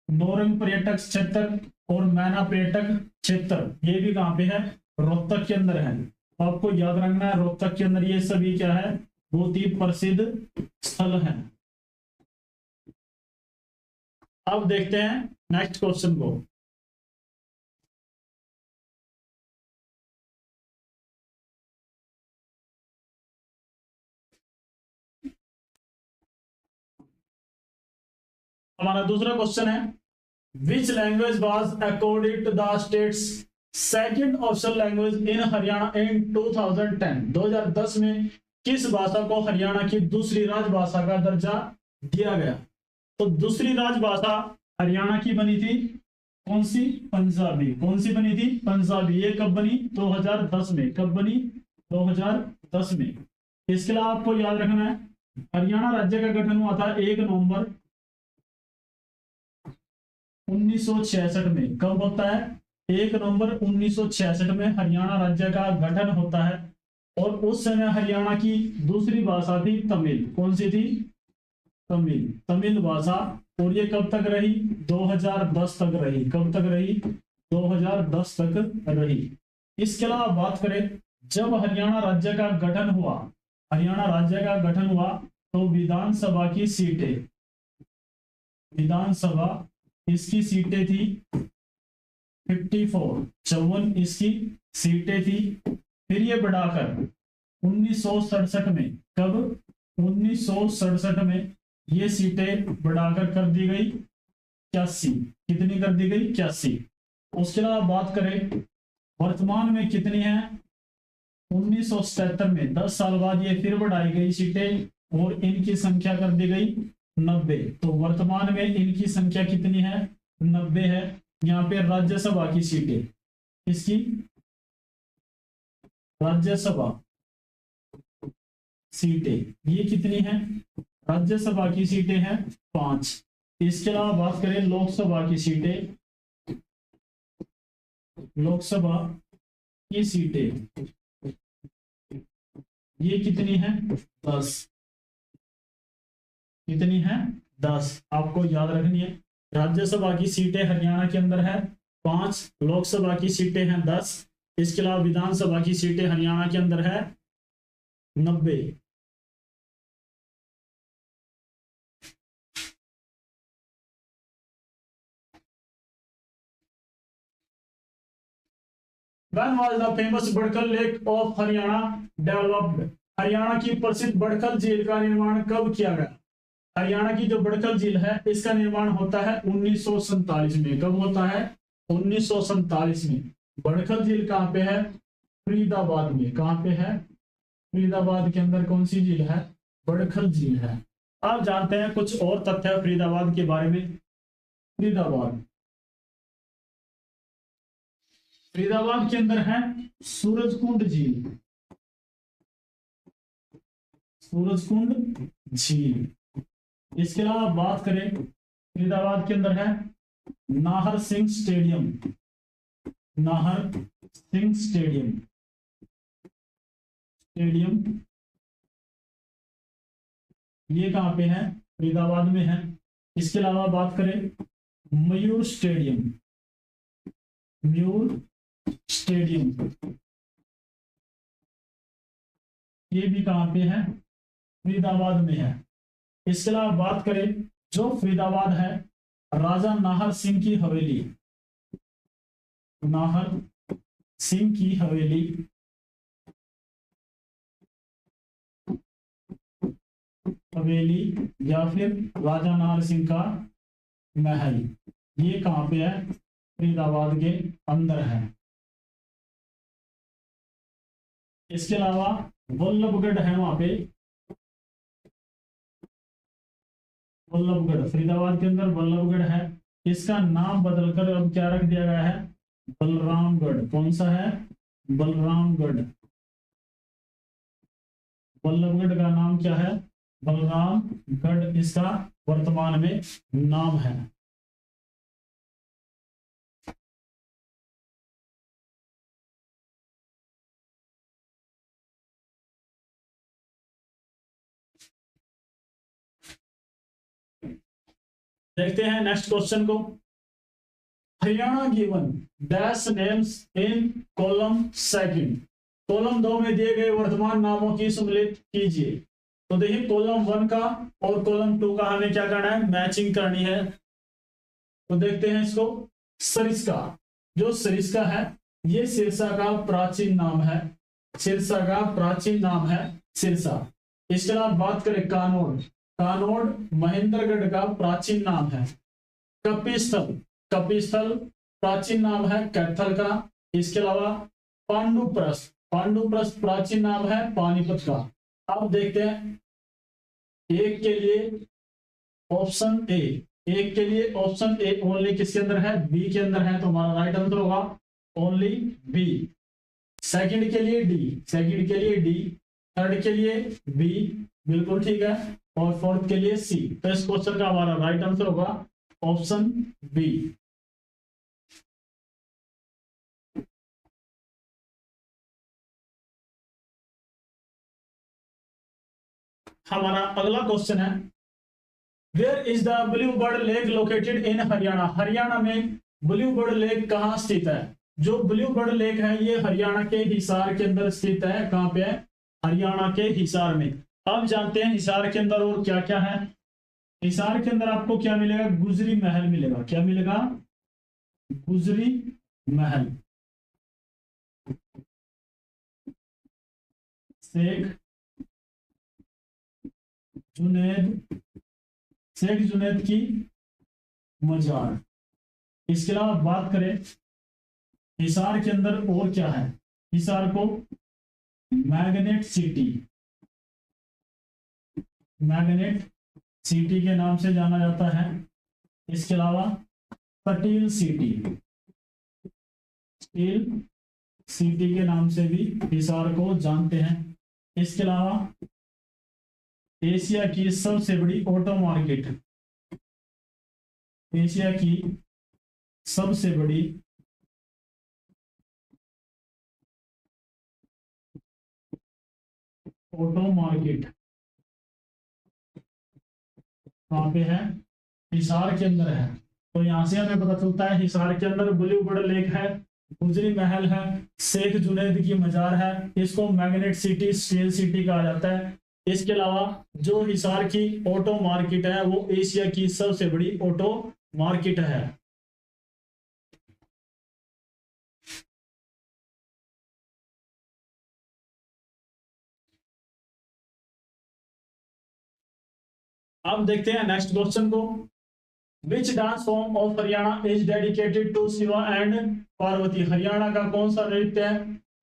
A: नौरंग पर्यटक क्षेत्र और मैना पर्यटक क्षेत्र, ये भी कहां पे है? रोहतक के अंदर है। आपको याद रखना है रोहतक के अंदर ये सभी क्या है? बहुत ही प्रसिद्ध स्थल है। अब देखते हैं नेक्स्ट क्वेश्चन को। हमारा दूसरा क्वेश्चन है, which language was according to the states second official language in Haryana in 2010? 2010 में किस भाषा को हरियाणा की दूसरी राजभाषा का दर्जा दिया गया? तो दूसरी राजभाषा हरियाणा की बनी थी कौन सी? पंजाबी। कौन सी बनी थी? पंजाबी। ये कब बनी? 2010 में। कब बनी? 2010 में। इसके अलावा आपको याद रखना है हरियाणा राज्य का गठन हुआ था 1 नवंबर 1966 में। कब होता है? 1 नवंबर 1966 में हरियाणा राज्य का गठन होता है। और उस समय हरियाणा की दूसरी भाषा थी तमिल। कौन सी थी? तमिल, तमिल भाषा। और ये कब तक रही? 2010 तक रही। कब तक रही? 2010 तक रही। इसके अलावा बात करें जब हरियाणा राज्य का गठन हुआ, हरियाणा राज्य का गठन हुआ तो विधानसभा की सीटें, विधानसभा इसकी सीटें थी 54, 54 इसकी सीटें थी। फिर ये बढ़ाकर 1967 में, कब? 1967 में ये सीटें बढ़ाकर कर दी गई 81। कितनी कर दी गई? 81। उसके अलावा बात करें वर्तमान में कितनी है? 1977 में 10 साल बाद ये फिर बढ़ाई गई सीटें और इनकी संख्या कर दी गई 90। तो वर्तमान में इनकी संख्या कितनी है? 90 है। यहाँ पे राज्यसभा की सीटें, इसकी राज्यसभा सीटें ये कितनी है? राज्यसभा की सीटें हैं 5। इसके अलावा बात करें लोकसभा की सीटें, लोकसभा की सीटें ये कितनी है? 10। कितनी है? 10 आपको याद रखनी है। राज्यसभा की सीटें हरियाणा के अंदर है 5, लोकसभा की सीटें हैं 10, इसके अलावा विधानसभा की सीटें हरियाणा के अंदर है 90। When was the famous Badkhal lake of Haryana developed? Haryana की प्रसिद्ध बड़खल झील का निर्माण कब किया गया? हरियाणा की जो बड़खल झील है इसका निर्माण होता है 1947 में। कब होता है? 1947 में। बड़खल झील कहाँ पे है? फरीदाबाद में। कहाँ पे है? फरीदाबाद के अंदर कौन सी झील है? बड़खल झील है। आप जानते हैं कुछ और तथ्य फरीदाबाद के बारे में। फरीदाबाद के अंदर है सूरजकुंड झील। सूरजकुंड झील। इसके अलावा बात करें फरीदाबाद के अंदर है नाहर सिंह स्टेडियम। नाहर सिंह स्टेडियम ये कहां पे है? फरीदाबाद में है। इसके अलावा बात करें मयूर स्टेडियम। ये भी कहां पे है? फरीदाबाद में है। इसके अलावा बात करें जो फरीदाबाद है राजा नाहर सिंह की हवेली। नाहर सिंह की हवेली या फिर राजा नाहर सिंह का महल, ये कहां पे है? फरीदाबाद के अंदर है। इसके अलावा वल्लभगढ़ है वहां पे। वल्लभगढ़ फरीदाबाद के अंदर वल्लभगढ़ है। इसका नाम बदलकर अब क्या रख दिया गया है? बलरामगढ़। कौन सा है? बलरामगढ़। वल्लभगढ़ का नाम क्या है? बलरामगढ़ इसका वर्तमान में नाम है। देखते हैं नेक्स्ट क्वेश्चन को। Haryana given dash names in column second. Column 2 में दिए गए वर्तमान नामों की सम्मिलित कीजिए। तो देखिए कॉलम 1 का और कॉलम 2 का हमें क्या करना है? मैचिंग करनी है। तो देखते हैं इसको। सरिस्का, जो सरिस्का है ये सिरसा का प्राचीन नाम है। सिरसा का प्राचीन नाम है सिरसा। इसके अलावा बात करें कानोड, कानोड महेंद्रगढ़ का प्राचीन नाम है। कपिस्थल, कपिस्थल प्राचीन नाम है कैथल का। इसके अलावा पांडुप्रस्थ, पांडुप्रस्थ प्राचीन नाम है पानीपत का। अब देखते हैं एक के लिए ऑप्शन ए, एक के लिए ऑप्शन ए ओनली किसके अंदर है? बी के अंदर है। तो हमारा राइट आंसर होगा ओनली बी। सेकंड के लिए डी, सेकंड के लिए डी, थर्ड के लिए बी, बिल्कुल ठीक है, और फोर्थ के लिए सी। तो इस क्वेश्चन का हमारा राइट आंसर होगा ऑप्शन बी। हमारा अगला क्वेश्चन है where is the blue bird lake located in Haryana. Haryana में ब्लू बर्ड लेक कहां स्थित है? जो ब्लू बर्ड लेक है ये हरियाणा के हिसार के अंदर स्थित है। कहां पे है? हरियाणा के हिसार में। अब जानते हैं हिसार के अंदर और क्या क्या है। हिसार के अंदर आपको क्या मिलेगा? गुजरी महल मिलेगा। क्या मिलेगा? गुजरी महल। शेख जुनैद, शेख जुनैद की मजार। इसके अलावा बात करें हिसार के अंदर और क्या है? हिसार को मैग्नेट सिटी, मैग्नेट सिटी के नाम से जाना जाता है। इसके अलावा स्टील सिटी, स्टील सिटी के नाम से भी हिसार को जानते हैं। इसके अलावा एशिया की सबसे बड़ी ऑटो मार्केट, एशिया की सबसे बड़ी ऑटो मार्केट वहां पे है, हिसार के अंदर है। तो यहाँ से हमें पता चलता है हिसार के अंदर बुलीगुड़ लेक है, गुजरी महल है, शेख जुनैद की मजार है, इसको मैग्नेट सिटी, स्टील सिटी कहा जाता है। इसके अलावा जो हिसार की ऑटो मार्केट है वो एशिया की सबसे बड़ी ऑटो मार्केट है। अब देखते हैं नेक्स्ट क्वेश्चन को। Which dance form of Haryana is dedicated to Shiva and Parvati? Haryana का कौन सा नृत्य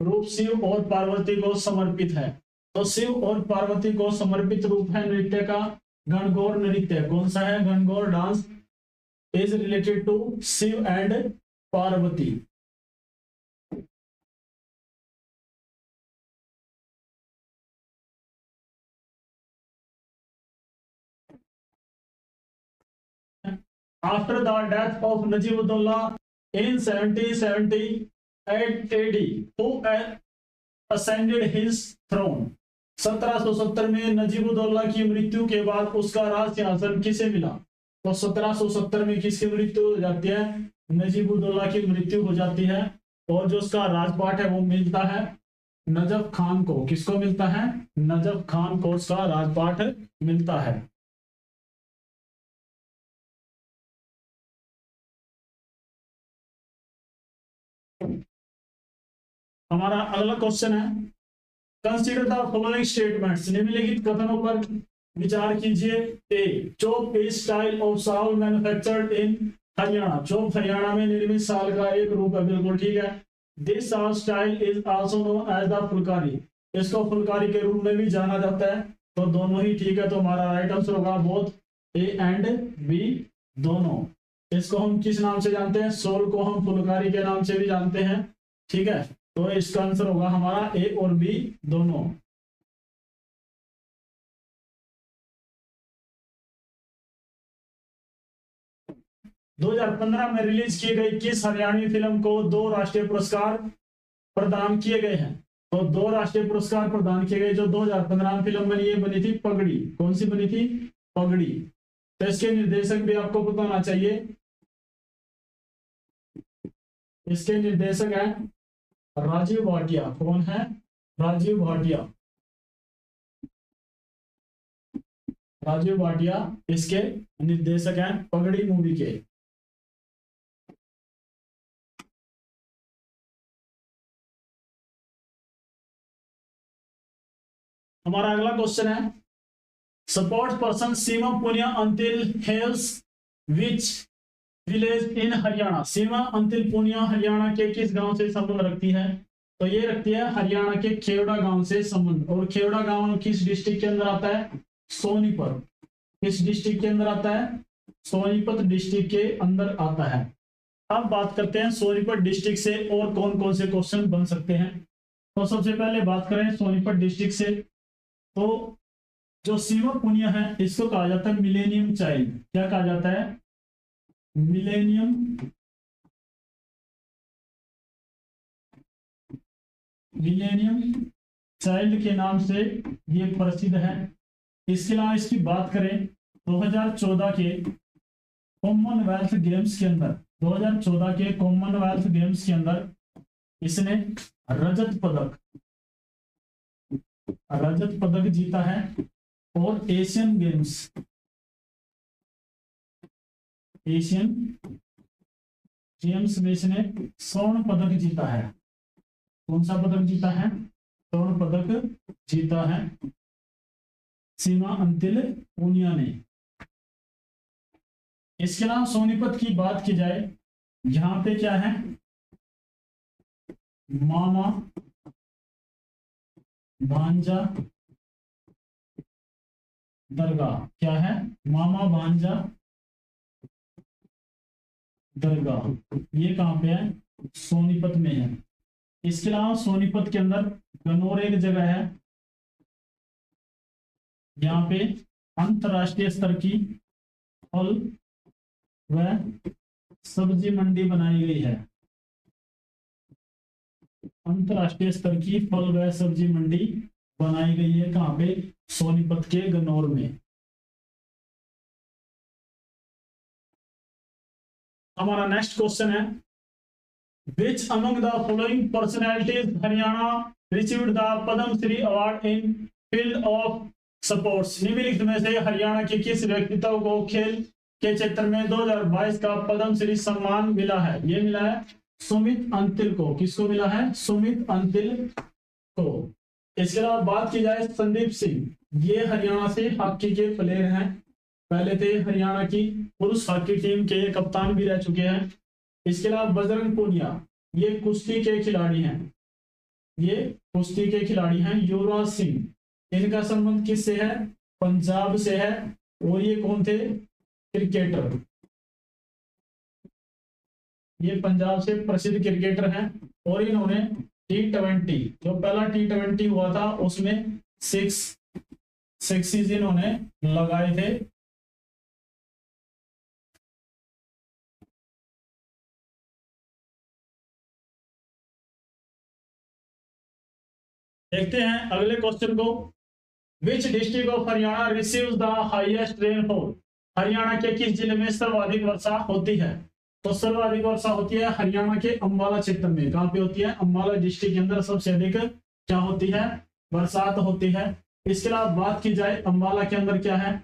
A: रूप शिव और पार्वती को समर्पित है? तो शिव और पार्वती को समर्पित रूप है नृत्य का गणगौर नृत्य। कौन सा है? Gangaur dance is related to Shiv and Parvati. After the death of Najibullah in 1778 AD, who ascended his throne? 1770 में नजीबुद्दौला की मृत्यु के बाद उसका राज सिंहासन किसे मिला? तो 1770 में किसकी मृत्यु हो जाती है? नजीबुद्दौला की मृत्यु हो जाती है, और जो उसका राजपाट है वो मिलता है नजफ खान को। किसको मिलता है? नजफ खान को उसका राजपाट मिलता है। हमारा अगला क्वेश्चन है, कंसीडर द फॉलोइंग स्टेटमेंट्स। निम्नलिखित कथनों पर विचार कीजिए। A, chope is style of shawl manufactured in Haryana. Chope Haryana में निर्मित शाल का एक रूप है, बिल्कुल ठीक है। This shawl style is also known as the Phulkari. इसको फुलकारी के रूप में भी जाना जाता है। तो दोनों ही ठीक है, तो हमारा राइट आंसर होगा बोथ ए एंड बी, दोनों। इसको हम किस नाम से जानते हैं? सोल को हम फुलकारी के नाम से भी जानते हैं, ठीक है। तो इसका आंसर होगा हमारा ए और बी दोनों। दो 2015 में रिलीज की गई किस हरियाणवी फिल्म को 2 राष्ट्रीय पुरस्कार प्रदान किए गए हैं? तो 2 राष्ट्रीय पुरस्कार प्रदान किए गए। जो 2015 में फिल्म बनी, ये बनी थी पगड़ी। कौन सी बनी थी? पगड़ी। तो इसके निर्देशक भी आपको पता होना चाहिए। इसके निर्देशक है राजीव भाटिया। कौन है? राजीव भाटिया। राजीव भाटिया इसके निर्देशक हैं पगड़ी मूवी के। हमारा अगला क्वेश्चन है, sport person Seema Punia Antil hails which village in Haryana. Seema Antil Punia Haryana के किस गांव से संबंध रखती है? तो ये रखती है हरियाणा के खेवड़ा गांव से संबंध। और खेवड़ा गांव किस डिस्ट्रिक्ट के अंदर आता है? सोनीपत। किस डिस्ट्रिक्ट के अंदर आता है? सोनीपत डिस्ट्रिक्ट के अंदर आता है। अब बात करते हैं सोनीपत डिस्ट्रिक्ट से और कौन कौन से क्वेश्चन बन सकते हैं। तो सबसे पहले बात करें सोनीपत डिस्ट्रिक्ट से, तो जो सीमा पुनिया है इसको कहा जाता है मिलेनियम चाइल्ड। क्या कहा जाता है? मिलेनियम चाइल्ड के नाम से ये प्रसिद्ध है। इसके अलावा इसकी बात करें 2014 के कॉमनवेल्थ गेम्स के अंदर, 2014 के कॉमनवेल्थ गेम्स के अंदर इसने रजत पदक जीता है। और एशियन गेम्स में इसने स्वर्ण पदक जीता है। कौन सा पदक जीता है? स्वर्ण पदक जीता है सीमा अंतिल पुनिया ने। इसके अलावा सोनीपत की बात की जाए, यहां पे क्या है? मामा भांजा दरगाह। क्या है? मामा भांजा दरगाह। ये कहां पे है? सोनीपत में है। इसके अलावा सोनीपत के अंदर गनौर एक जगह है, यहाँ पे अंतरराष्ट्रीय स्तर की फल व सब्जी मंडी बनाई गई है। अंतरराष्ट्रीय स्तर की फल व सब्जी मंडी बनाई गई है। कहाँ पे? सोनीपत के गनौर में। हमारा नेक्स्ट क्वेश्चन है, which among the following personalities Haryana received the Padma Shri award in field of sports? निम्नलिखित में से हरियाणा के किस व्यक्तित्व को खेल के क्षेत्र में 2022 का पद्म श्री सम्मान मिला है? ये मिला है सुमित अंतिल को। किसको मिला है? सुमित अंतिल को। इसके अलावा बात की जाए संदीप सिंह, ये हरियाणा से हॉकी के प्लेयर हैं, पहले थे हरियाणा की पुरुष हॉकी टीम के कप्तान भी रह चुके हैं। इसके अलावा बजरंग पूनिया, ये कुश्ती के खिलाड़ी हैं, ये कुश्ती के खिलाड़ी हैं। युवराज सिंह, इनका संबंध किससे है? पंजाब से है। और ये कौन थे? क्रिकेटर, ये पंजाब से प्रसिद्ध क्रिकेटर हैं। और इन्होंने T20 जो पहला T20 हुआ था उसमें 6 सिक्सेस इन्होंने लगाए थे। देखते हैं अगले क्वेश्चन को, विच district of Haryana receives the highest rainfall? Haryana के किस जिले में सर्वाधिक वर्षा होती है? तो सर्वाधिक वर्षा होती है हरियाणा के अंबाला क्षेत्र में। कहां पे होती है? अंबाला डिस्ट्रिक्ट के अंदर सबसे अधिक क्या होती है? बरसात होती है। इसके अलावा बात की जाए अंबाला के अंदर क्या है?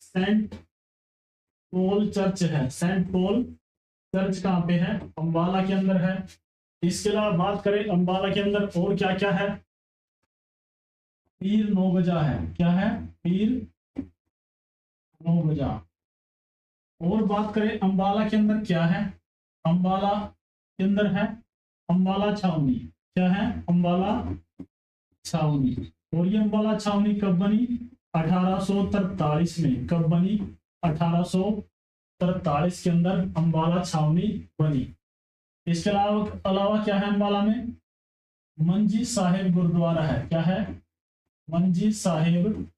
A: सेंट पॉल चर्च है। सेंट पॉल चर्च कहां पे है? अंबाला के अंदर है। इसके अलावा बात करें अंबाला के अंदर और क्या क्या है? पीर नौगजा है। क्या है? पीर नौगजा। और बात करें अंबाला के अंदर क्या है? अंबाला के अंदर है अंबाला छावनी। क्या है? अंबाला छावनी। और ये अंबाला छावनी कब बनी? 1843 में। कब बनी? 1843 के अंदर अंबाला छावनी बनी। इसके अलावा क्या है अंबाला में? मंजी साहिब गुरुद्वारा है। क्या है? मंजी साहिब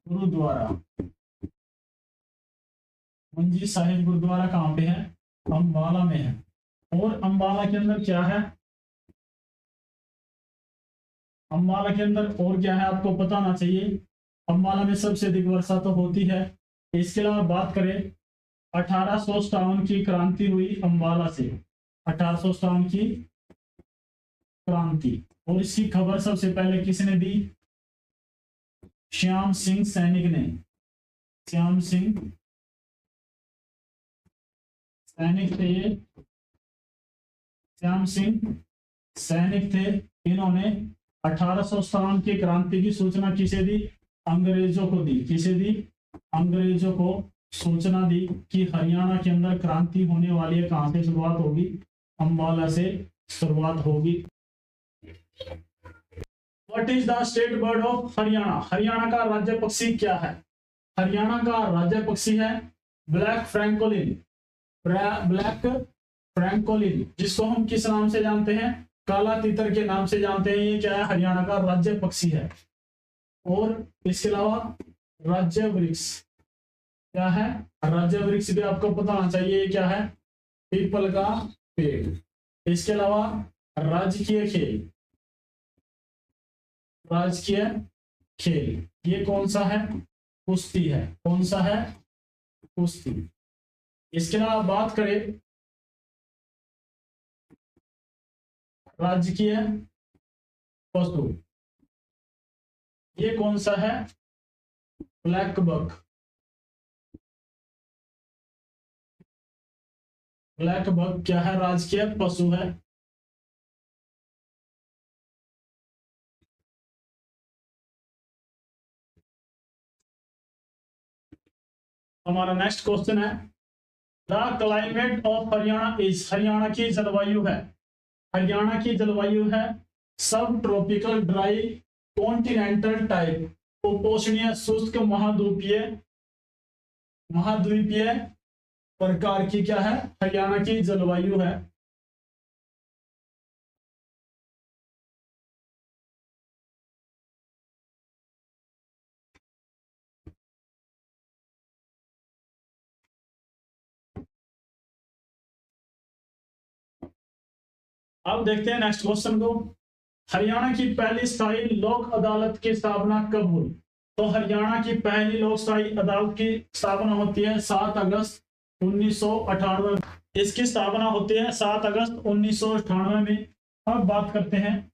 A: गुरुद्वारा। मंजी साहिब गुरुद्वारा कहां पे है? अंबाला में है। और अंबाला के अंदर क्या है? अंबाला के अंदर और क्या है आपको पता होना चाहिए। अंबाला में सबसे अधिक वर्षा तो होती है। इसके अलावा बात करें 1857 की क्रांति हुई अंबाला से। 1857 की क्रांति। और इसकी खबर सबसे पहले किसने दी? श्याम सिंह सैनिक ने। श्याम सिंह सैनिक थे ये। श्याम सिंह सैनिक थे। इन्होंने 1857 की क्रांति की सूचना किसे दी? अंग्रेजों को दी। किसे दी? अंग्रेजों को सूचना दी कि हरियाणा के अंदर क्रांति होने वाली है। कहां से शुरुआत होगी? अंबाला से शुरुआत होगी। What is the state bird of Haryana? Haryana का राज्य पक्षी क्या है? हरियाणा का राज्य पक्षी है ब्लैक फ्रैंकोलिन। ब्लैक फ्रैंकोलिन, जिसको हम किस नाम से जानते हैं? काला तीतर के नाम से जानते हैं। ये क्या है? हरियाणा का राज्य पक्षी है। और इसके अलावा राज्य वृक्ष क्या है? राज्य वृक्ष भी आपको पता होना चाहिए। ये क्या है? पीपल का पेड़। इसके अलावा राजकीय खेल। राजकीय खेल ये कौन सा है? कुश्ती है। कौन सा है? कुश्ती। इसके अलावा बात करें राजकीय पशु, ये कौन सा है? ब्लैक बक। ब्लैक बक क्या है? राजकीय पशु है। हमारा नेक्स्ट क्वेश्चन है, the climate of Haryana is? Haryana की जलवायु है। हरियाणा की जलवायु है सब ट्रॉपिकल ड्राई कॉन्टिनेंटल टाइप। उपोष्णीय शुष्क महाद्वीपीय महाद्वीपीय प्रकार की क्या है? हरियाणा की जलवायु है। अब देखते हैं नेक्स्ट क्वेश्चन को, हरियाणा की पहली स्थायी लोक अदालत की स्थापना कब हुई? तो हरियाणा की पहली लोकशाही अदालत की स्थापना होती है 7 अगस्त 1998। इसकी स्थापना होती है 7 अगस्त 1998 में। अब बात करते हैं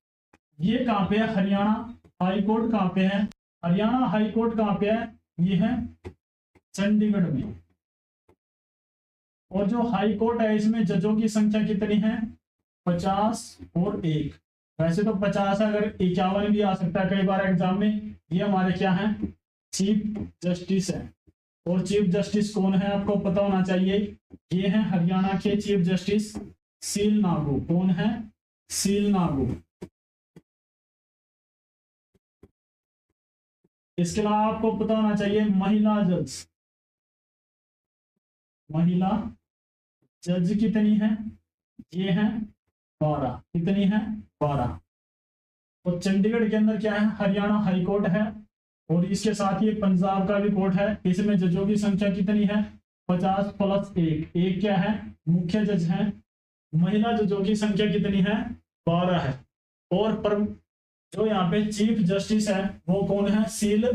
A: ये कहाँ पे है, हरियाणा हाई कोर्ट कहाँ पे है, हरियाणा हाई कोर्ट कहाँ पे है, ये है चंडीगढ़ में। और जो हाई कोर्ट है इसमें जजों की संख्या कितनी है, 50 और 1। वैसे तो 50 है, अगर 51 भी आ सकता है कई बार एग्जाम में। ये हमारे क्या है, चीफ जस्टिस है। और चीफ जस्टिस कौन है आपको पता होना चाहिए, ये है हरियाणा के चीफ जस्टिस सील नागू। कौन है, सील नागू। इसके अलावा आपको पता होना चाहिए महिला जज, महिला जज कितनी है, ये है 12। कितनी है, 12। और चंडीगढ़ के अंदर क्या है, हरियाणा हाई कोर्ट है। और इसके साथ ही पंजाब का भी कोर्ट है। इसमें जजों की संख्या कितनी है, 50 प्लस 1। एक क्या है, मुख्य जज है। महिला जजों की संख्या कितनी है, 12 है। और पर जो यहाँ पे चीफ जस्टिस है वो कौन है, सील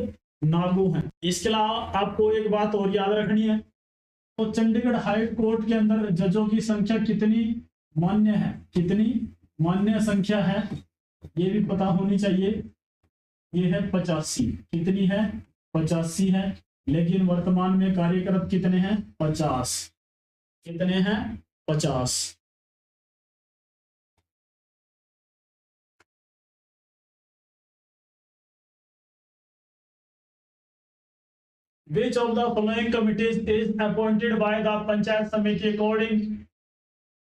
A: नागू है। इसके अलावा आपको एक बात और याद रखनी है, तो चंडीगढ़ हाई कोर्ट के अंदर जजों की संख्या कितनी मान्य है, कितनी मान्य संख्या है, ये भी पता होनी चाहिए। ये है 85। कितनी है, 85 है। लेकिन वर्तमान में कार्यरत कितने हैं, 50। कितने हैं, 50। Which of the following committees is appointed by the Panchayat Samiti according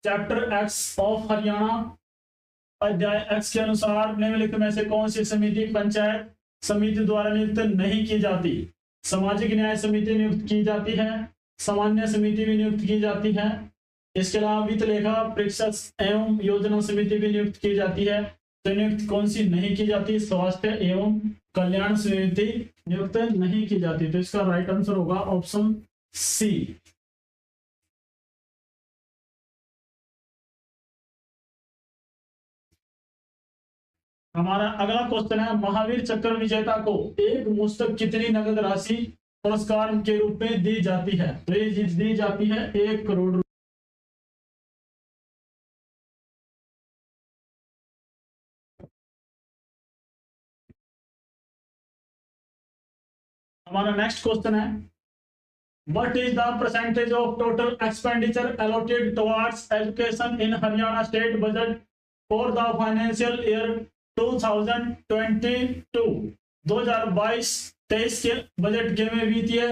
A: chapter X of Haryana अध्याय X के अनुसार निम्नलिखित में से कौन सी समिति पंचायत समिति द्वारा नियुक्त नहीं की जाती। सामाजिक न्याय समिति नियुक्त की जाती है, सामान्य समिति भी नियुक्त की जाती है। इसके अलावा वित्त लेखा परीक्षक एवं योजना समिति भी नियुक्त की जाती है। तो नियुक्त कौन सी नहीं की जाती, स्वास्थ्य एवं कल्याण समिति नियुक्त नहीं की जाती। तो इसका राइट आंसर होगा ऑप्शन सी। हमारा अगला क्वेश्चन है, महावीर चक्र विजेता को एक मुश्त कितनी नगद राशि पुरस्कार के रूप में दी जाती है। तो ये दी जाती है 1 करोड़। हमारा नेक्स्ट क्वेश्चन है, what is the percentage of total expenditure allocated towards education in Haryana state budget for the financial year 2022 2022-23 के बजट के में वित्तीय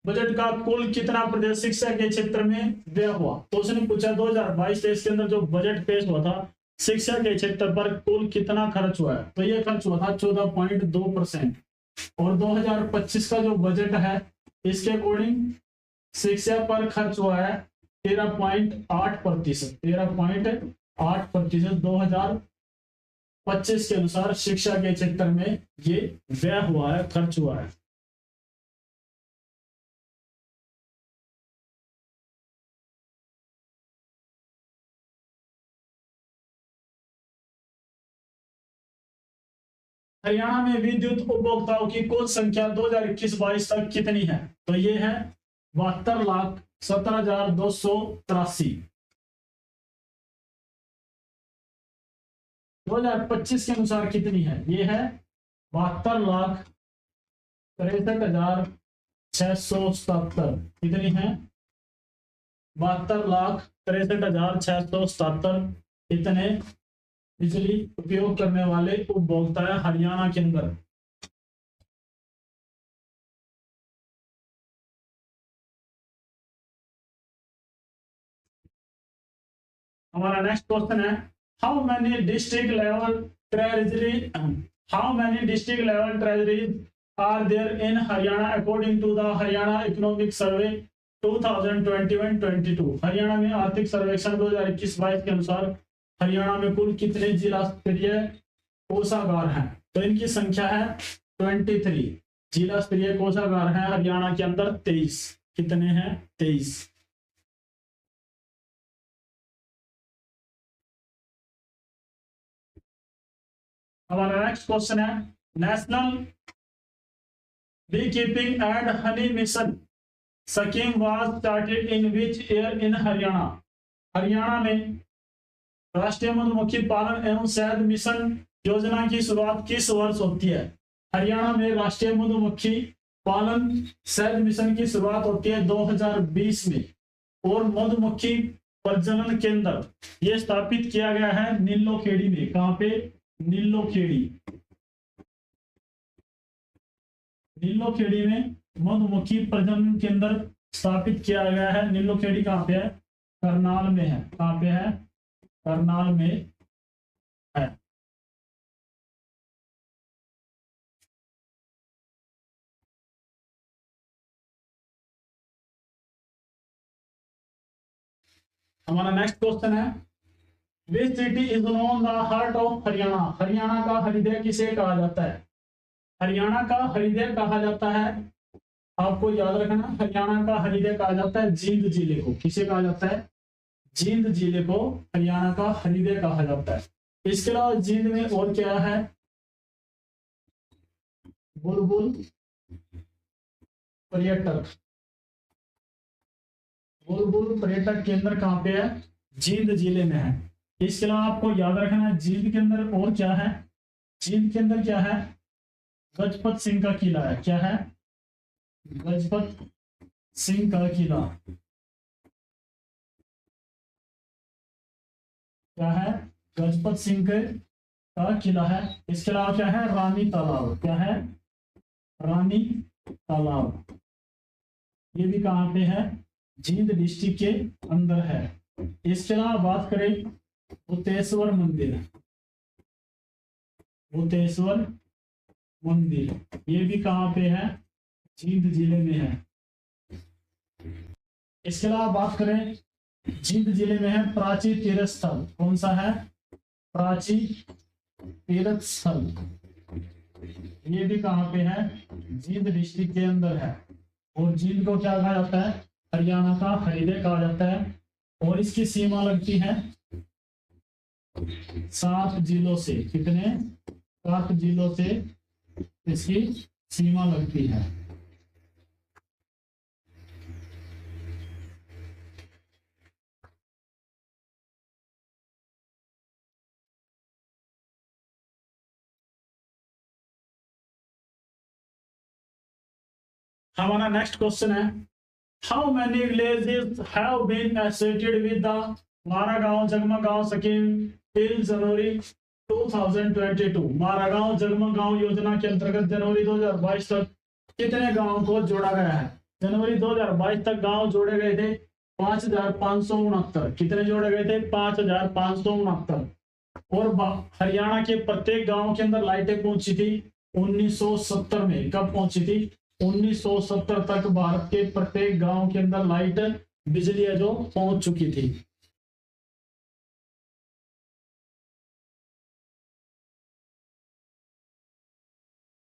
A: बजट का कुल कितना प्रदेश शिक्षा के क्षेत्र में व्यय हुआ। तो उसने पूछा 2022-23 के अंदर जो बजट पेश हुआ था शिक्षा के क्षेत्र पर कुल कितना खर्च हुआ है। तो ये खर्च हुआ था 14.2%। और 2025 का जो बजट है इसके अकॉर्डिंग शिक्षा पर खर्च हुआ है 13.8%। 13.8% 2025 के अनुसार शिक्षा के क्षेत्र में ये व्यय हुआ है, खर्च हुआ है। हरियाणा में विद्युत उपभोक्ताओं की कुल संख्या 2021-22 तक कितनी है। तो ये है 72,17,283। 2025 के अनुसार कितनी है, ये है 72,63,677। कितनी है, 72,63,677। इतने बिजली उपयोग करने वाले उपभोक्ता है हरियाणा के अंदर। हमारा नेक्स्ट क्वेश्चन है, how many district level treasuries are there in Haryana according to the Haryana economic survey 2021-22। Haryana में आर्थिक सर्वेक्षण 2021-22 के अनुसार हरियाणा में कुल कितने जिला स्तरीय कोषागार हैं। तो इनकी संख्या है 23। जिला स्तरीय कोषागार है हरियाणा के अंदर 23। कितने हैं, 23। हमारा नेक्स्ट क्वेश्चन है, national Beekeeping and honey mission scheme was started in which year in Haryana? Haryana में राष्ट्रीय मधुमक्खी पालन एवं शहद मिशन योजना की शुरुआत किस वर्ष होती है? हरियाणा में राष्ट्रीय मधुमक्खी पालन शहद मिशन की शुरुआत होती है 2020 में। और मधुमक्खी प्रजनन केंद्र ये स्थापित किया गया है नीलोखेड़ी में। कहां पे? नीलोखेड़ी। नीलोखेड़ी में मधुमक्खी प्रजनन केंद्र स्थापित किया गया है। नीलोखेड़ी कहां पे है? करनाल में है। कहां पे है? करनाल में है। हमारा नेक्स्ट क्वेश्चन है which city is known the heart of Haryana? Haryana का हृदय किसे कहा जाता है? हरियाणा का हृदय कहा जाता है, आपको याद रखना, हरियाणा का हृदय कहा जाता है जींद जिले को। किसे कहा जाता है? जींद जिले को हरियाणा का हृदय कहा जाता है। इसके अलावा जींद में और क्या है? बुलबुल पर्यटक। बुलबुल पर्यटक केंद्र कहां पे है? जींद जिले में है। इसके अलावा आपको याद रखना है जींद के अंदर और क्या है? जींद के अंदर क्या है? गजपत सिंह का किला है। क्या है? गजपत सिंह का किला। क्या है? गजपत सिंह का किला है। इसके अलावा क्या है? रानी तालाब। क्या है? रानी तालाब। ये भी कहां पे है? जींद डिस्ट्रिक्ट के अंदर है। इसके अलावा बात करें भूतेश्वर मंदिर। भूतेश्वर मंदिर ये भी कहां पे है? जींद जिले में है। इसके अलावा बात करें जींद जिले में है प्राची तीर्थ स्थल। कौन सा है? प्राची तीर्थ स्थल। ये भी कहां पे है? जींद डिस्ट्रिक्ट के अंदर है। और जींद को क्या कहा जाता है? हरियाणा का हृदय कहा जाता है। और इसकी सीमा लगती है 7 जिलों से। कितने? 7 जिलों से इसकी सीमा लगती है। हमारा नेक्स्ट क्वेश्चन है how many villages have been associated with the Maragaon Jagmagaon scheme till January 2022? Maragaon Jagmagaon योजना के अंतर्गत जनवरी 2022 तक कितने गांवों को जोड़ा गया है? जनवरी 2022 तक गांव जोड़े गए थे 5569। कितने जोड़े गए थे? 5569। और हरियाणा के प्रत्येक गांव के अंदर लाइटें पहुंची थी 1970 में। कब पहुंची थी? 1970 तक भारत के प्रत्येक गांव के अंदर लाइट बिजली है जो पहुंच चुकी थी।